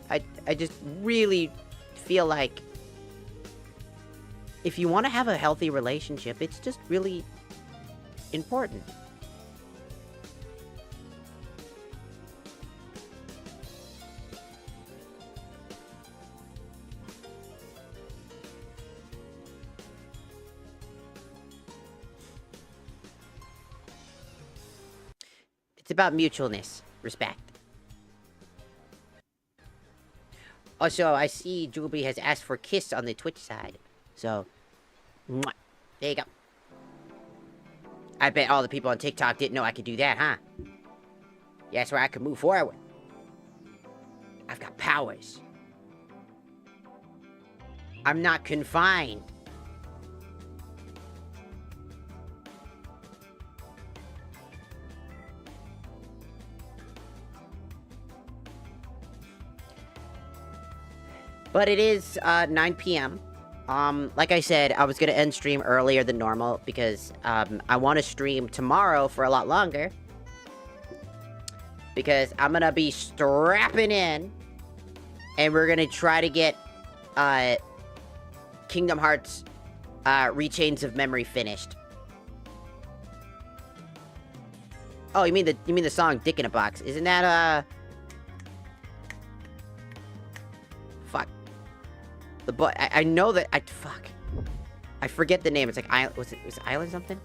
I just really feel like if you want to have a healthy relationship, it's just really important. It's about mutualness, respect. Also, I see Julie has asked for a kiss on the Twitch side. So, mwah. There you go. I bet all the people on TikTok didn't know I could do that, huh? Yeah, that's where I could move forward. I've got powers. I'm not confined. But it is 9 p.m. Like I said, I was gonna end stream earlier than normal because I want to stream tomorrow for a lot longer. Because I'm gonna be strapping in, and we're gonna try to get Kingdom Hearts Rechains of Memory finished. Oh, you mean the song "Dick in a Box"? Isn't that Fuck. The boy, I know that, fuck. I forget the name, it's like, was it Island something?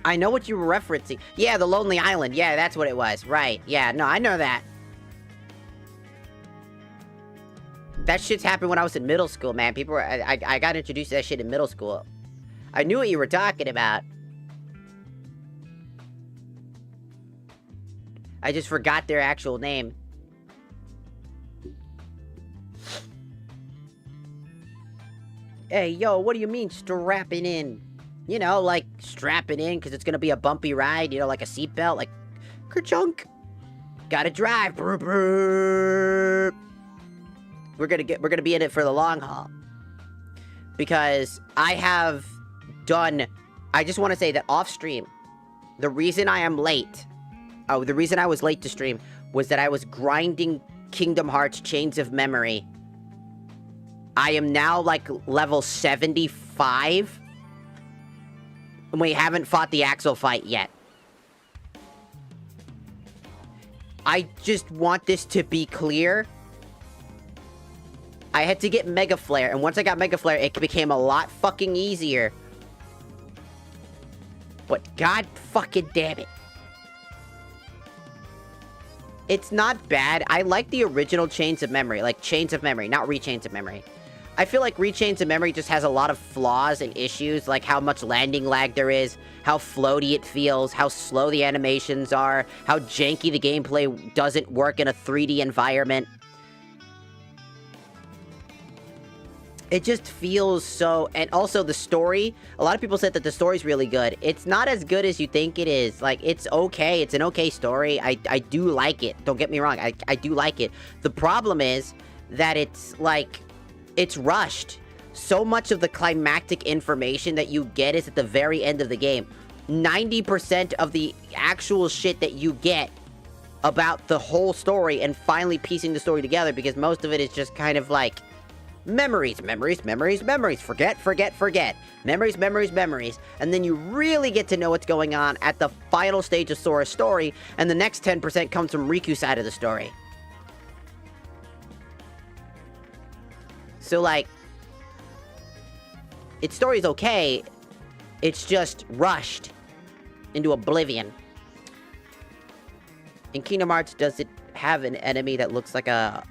I know what you were referencing. Yeah, the Lonely Island, yeah, that's what it was, right, yeah, no, I know that. That shit's happened when I was in middle school, man, people were, I got introduced to that shit in middle school. I knew what you were talking about. I just forgot their actual name. Hey, yo, what do you mean strapping in? You know, like strapping in because it's gonna be a bumpy ride, you know, like a seatbelt, like kerchunk. Gotta drive. Brr, brr. We're gonna be in it for the long haul. Because I just want to say that off stream, the reason I am late, the reason I was late to stream was that I was grinding Kingdom Hearts Chains of Memory. I am now, like, level 75. And we haven't fought the Axel fight yet. I just want this to be clear. I had to get Mega Flare, and once I got Mega Flare, it became a lot fucking easier. But god fucking damn it. It's not bad. I like the original Chains of Memory. Like, Chains of Memory, not Rechains of Memory. I feel like Rechains of Memory just has a lot of flaws and issues, like how much landing lag there is, how floaty it feels, how slow the animations are, how janky the gameplay doesn't work in a 3D environment. It just feels so... And also the story, a lot of people said that the story's really good. It's not as good as you think it is. Like, it's okay. It's an okay story. I do like it. Don't get me wrong. I do like it. The problem is that it's, like... It's rushed. So much of the climactic information that you get is at the very end of the game. 90% of the actual shit that you get about the whole story and finally piecing the story together, because most of it is just kind of like memories, memories, memories, memories, forget, forget, forget, memories, memories, memories, and then you really get to know what's going on at the final stage of Sora's story, and the next 10% comes from Riku's side of the story. So, like, its story's okay, it's just rushed into oblivion. And Kingdom Hearts does it have an enemy that looks like a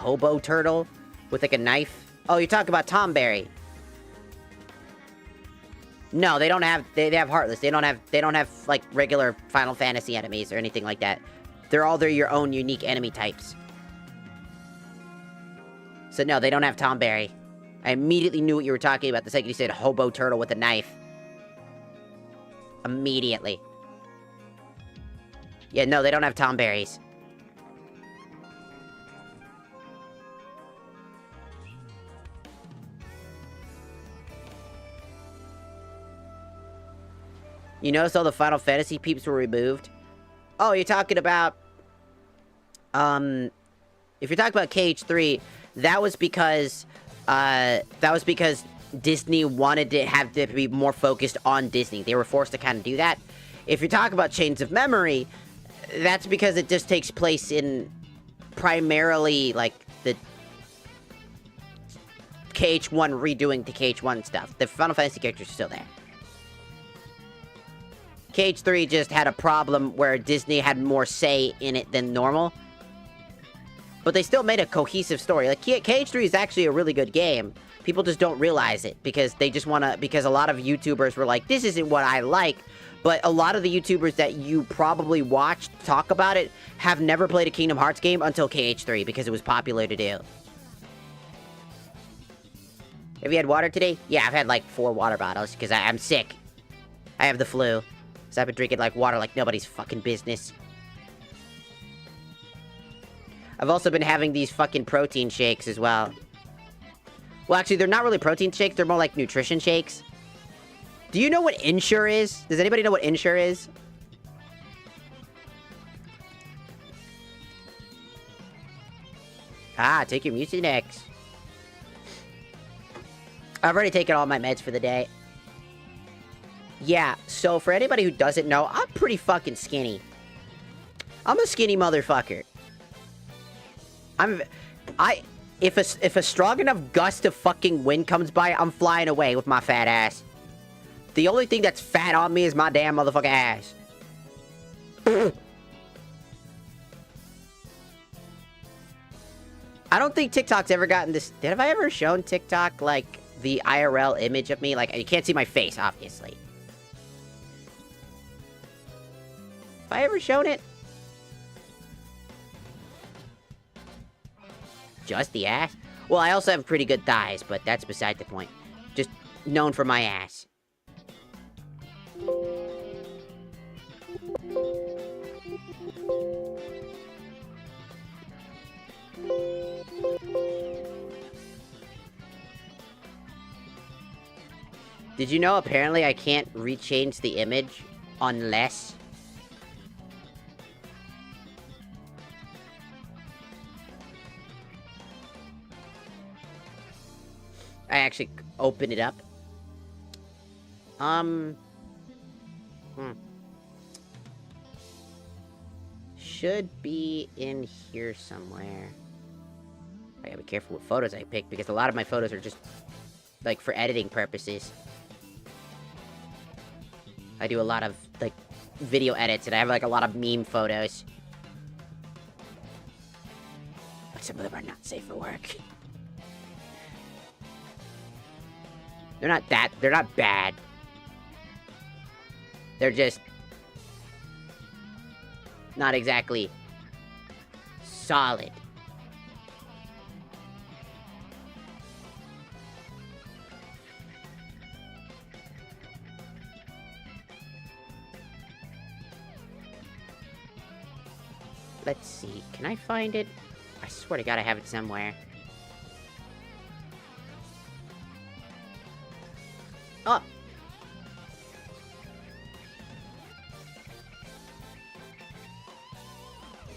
hobo turtle with like a knife? Oh, you're talking about Tomberry. No, they don't have, they have Heartless. They don't have, like, regular Final Fantasy enemies or anything like that. They're your own unique enemy types. So no, they don't have Tomberry. I immediately knew what you were talking about the second you said hobo turtle with a knife. Immediately. Yeah, no, they don't have Tomberries. You notice all the Final Fantasy peeps were removed? Oh, you're talking about... If you're talking about KH3, that was because Disney wanted to have to be more focused on Disney. They were forced to kind of do that. If you're talking about Chains of Memory, that's because it just takes place in primarily, like, the KH1 redoing the KH1 stuff. The Final Fantasy characters are still there. KH3 just had a problem where Disney had more say in it than normal. But they still made a cohesive story. Like, KH3 is actually a really good game. People just don't realize it because they just want to... Because a lot of YouTubers were like, this isn't what I like. But a lot of the YouTubers that you probably watched talk about it have never played a Kingdom Hearts game until KH3 because it was popular to do. Have you had water today? Yeah, I've had like 4 water bottles because I'm sick. I have the flu. So I've been drinking, like, water like nobody's fucking business. I've also been having these fucking protein shakes as well. Well, actually, they're not really protein shakes. They're more like nutrition shakes. Do you know what Ensure is? Does anybody know what Ensure is? Ah, take your Mucinex. I've already taken all my meds for the day. Yeah, so for anybody who doesn't know, I'm pretty fucking skinny. I'm a skinny motherfucker. If a strong enough gust of fucking wind comes by, I'm flying away with my fat ass. The only thing that's fat on me is my damn motherfucking ass. I don't think TikTok's ever gotten this... Have I ever shown TikTok, like, the IRL image of me? Like, you can't see my face, obviously. Have I ever shown it? Just the ass? Well, I also have pretty good thighs, but that's beside the point. Just known for my ass. Did you know apparently I can't rechange the image unless... I actually open it up. Should be in here somewhere. I gotta be careful what photos I pick, because a lot of my photos are just, like, for editing purposes. I do a lot of, like, video edits, and I have, like, a lot of meme photos. But some of them are not safe for work. They're not bad. They're just not exactly solid. Let's see, can I find it? I swear to God I have it somewhere. Oh!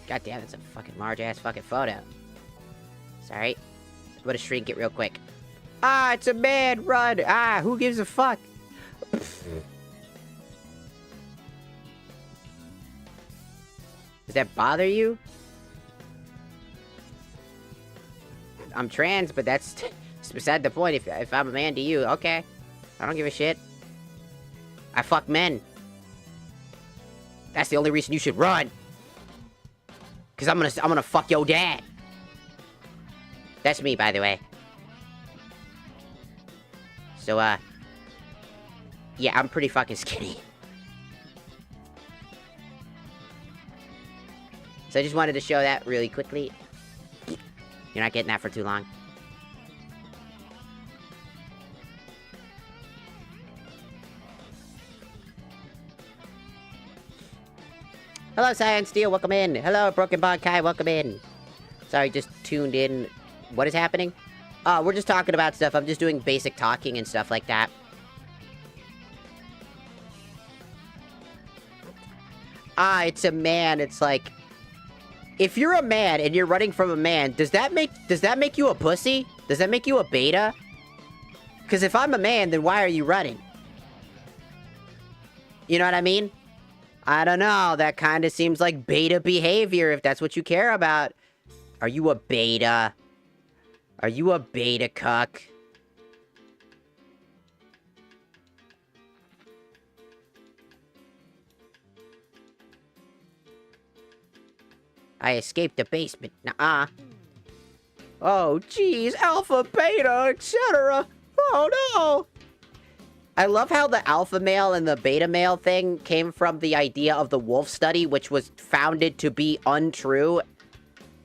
God damn, that's a fucking large-ass fucking photo. Sorry. I'm gonna shrink it real quick. Ah, it's a man! Run! Ah, who gives a fuck? Does that bother you? I'm trans, but that's beside the point. If I'm a man to you, okay. I don't give a shit. I fuck men. That's the only reason you should run. Because I'm gonna fuck your dad. That's me, by the way. So, yeah, I'm pretty fucking skinny. So I just wanted to show that really quickly. You're not getting that for too long. Hello, Cyan Steel, welcome in. Hello, Broken Bond Kai, welcome in. Sorry, just tuned in. What is happening? We're just talking about stuff. I'm just doing basic talking and stuff like that. It's a man. It's like, if you're a man and you're running from a man, does that make you a pussy? Does that make you a beta? Because if I'm a man, then why are you running? You know what I mean? I don't know. That kind of seems like beta behavior if that's what you care about. Are you a beta? Are you a beta cuck? I escaped the basement. Nuh-uh. Oh, geez. Alpha, beta, etc. Oh, no. I love how the alpha male and the beta male thing came from the idea of the wolf study, which was founded to be untrue.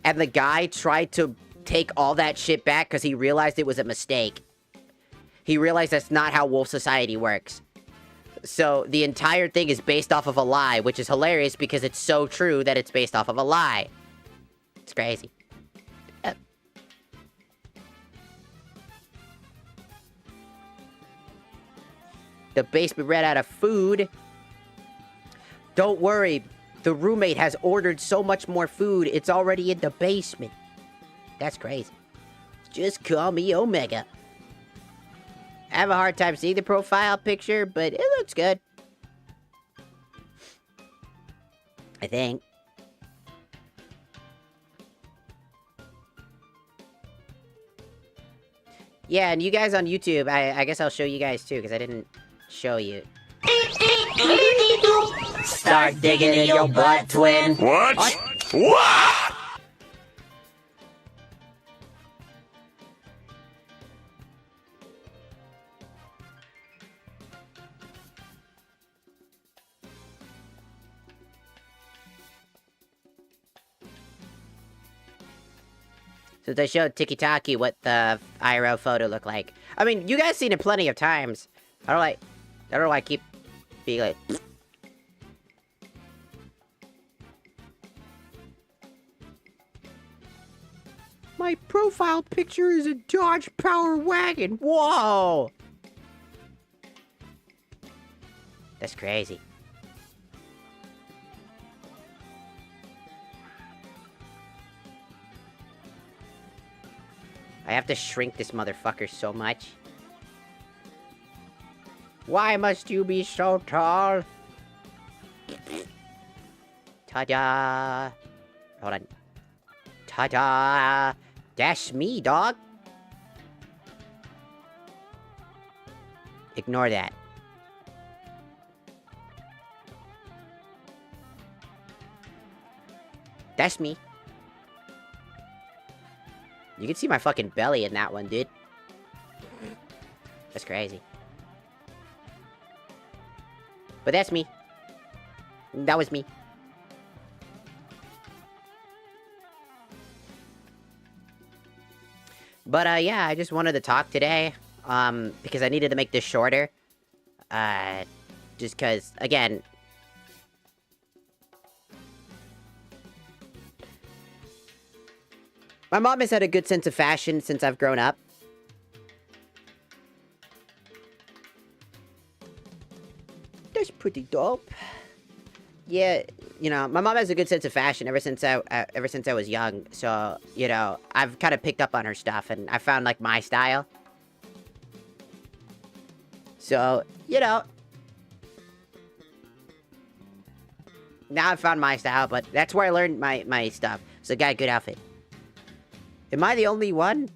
And the guy tried to take all that shit back because he realized it was a mistake. He realized that's not how wolf society works. So the entire thing is based off of a lie, which is hilarious because it's so true that it's based off of a lie. It's crazy. The basement ran out of food. Don't worry, the roommate has ordered so much more food, it's already in the basement. That's crazy. Just call me Omega. I have a hard time seeing the profile picture, but it looks good. I think. Yeah, and you guys on YouTube, I guess I'll show you guys too, because I didn't show you. Start digging in your butt, twin. What? What? Since I showed Tiki-Taki what the IRL photo looked like. I mean, you guys seen it plenty of times. I don't know why I keep being like... My profile picture is a Dodge Power Wagon. Whoa! That's crazy. I have to shrink this motherfucker so much. Why must you be so tall? Ta-da! Hold on. Ta-da! That's me, dog. Ignore that. That's me. You can see my fucking belly in that one, dude. That's crazy. But that's me. That was me. But, yeah, I just wanted to talk today, because I needed to make this shorter. Just because, again... My mom has had a good sense of fashion since I've grown up. That's pretty dope. Yeah, you know, my mom has a good sense of fashion ever since I was young. So, you know, I've kind of picked up on her stuff, and I found like my style. So, you know, now I've found my style, but that's where I learned my stuff. So, got a good outfit. Am I the only one?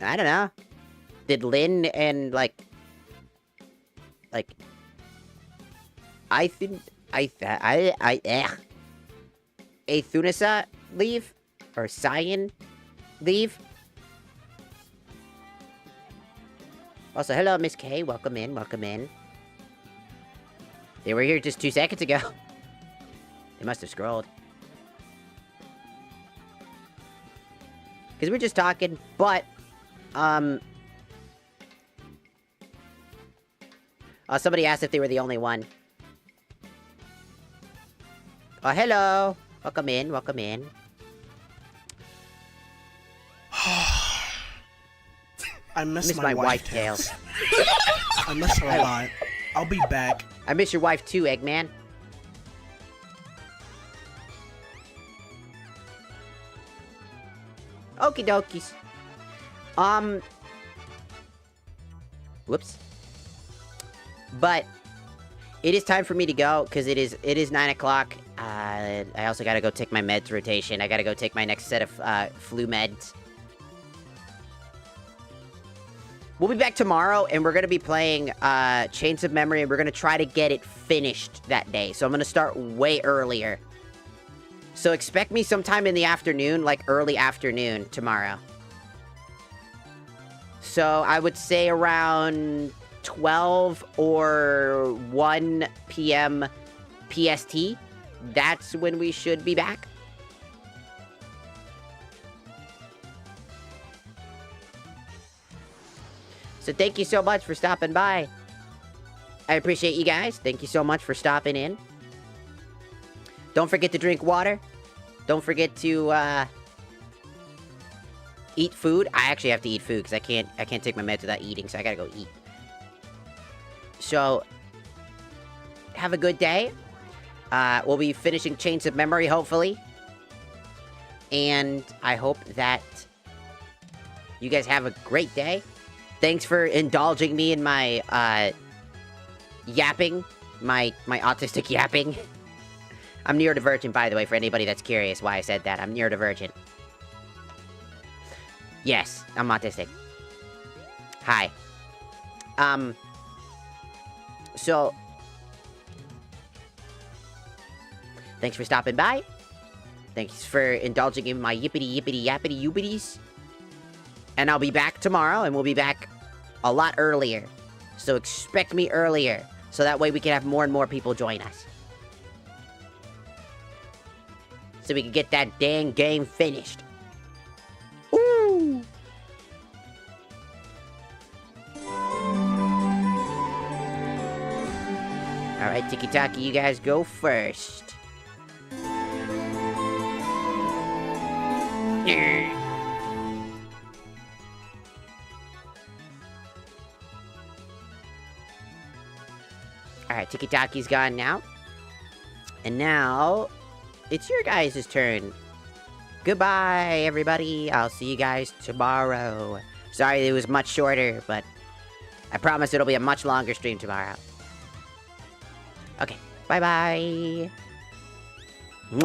I don't know. Did Lynn and, I think, Athunasa leave? Or Cyan leave? Also, hello, Miss K. Welcome in, welcome in. They were here just 2 seconds ago. They must have scrolled. Because we're just talking, but, somebody asked if they were the only one. Oh, hello. Welcome in, welcome in. I miss my wife, Tails. I miss her a lot. I'll be back. I miss your wife too, Eggman. Okie dokies. Whoops. But it is time for me to go because it is 9 o'clock. I also gotta go take my meds rotation. I gotta go take my next set of flu meds. We'll be back tomorrow, and we're gonna be playing Chains of Memory, and we're gonna try to get it finished that day. So I'm gonna start way earlier. So expect me sometime in the afternoon, like early afternoon tomorrow. So I would say around 12 or 1 p.m. PST. That's when we should be back. So thank you so much for stopping by. I appreciate you guys. Thank you so much for stopping in. Don't forget to drink water. Don't forget to eat food. I actually have to eat food because I can't take my meds without eating, so I gotta go eat. So have a good day. We'll be finishing Chains of Memory, hopefully. And I hope that you guys have a great day. Thanks for indulging me in my yapping, my autistic yapping. I'm neurodivergent, by the way, for anybody that's curious why I said that. I'm neurodivergent. Yes, I'm autistic. Hi. So, thanks for stopping by. Thanks for indulging in my yippity-yippity-yappity-youppities. And I'll be back tomorrow, and we'll be back a lot earlier. So expect me earlier, so that way we can have more and more people join us. So we can get that dang game finished. Ooh! Alright, Tiki-Taki, you guys go first. Alright, Tiki-Taki's gone now. And now, it's your guys' turn. Goodbye, everybody. I'll see you guys tomorrow. Sorry it was much shorter, but I promise it'll be a much longer stream tomorrow. Okay, bye-bye. Mwah.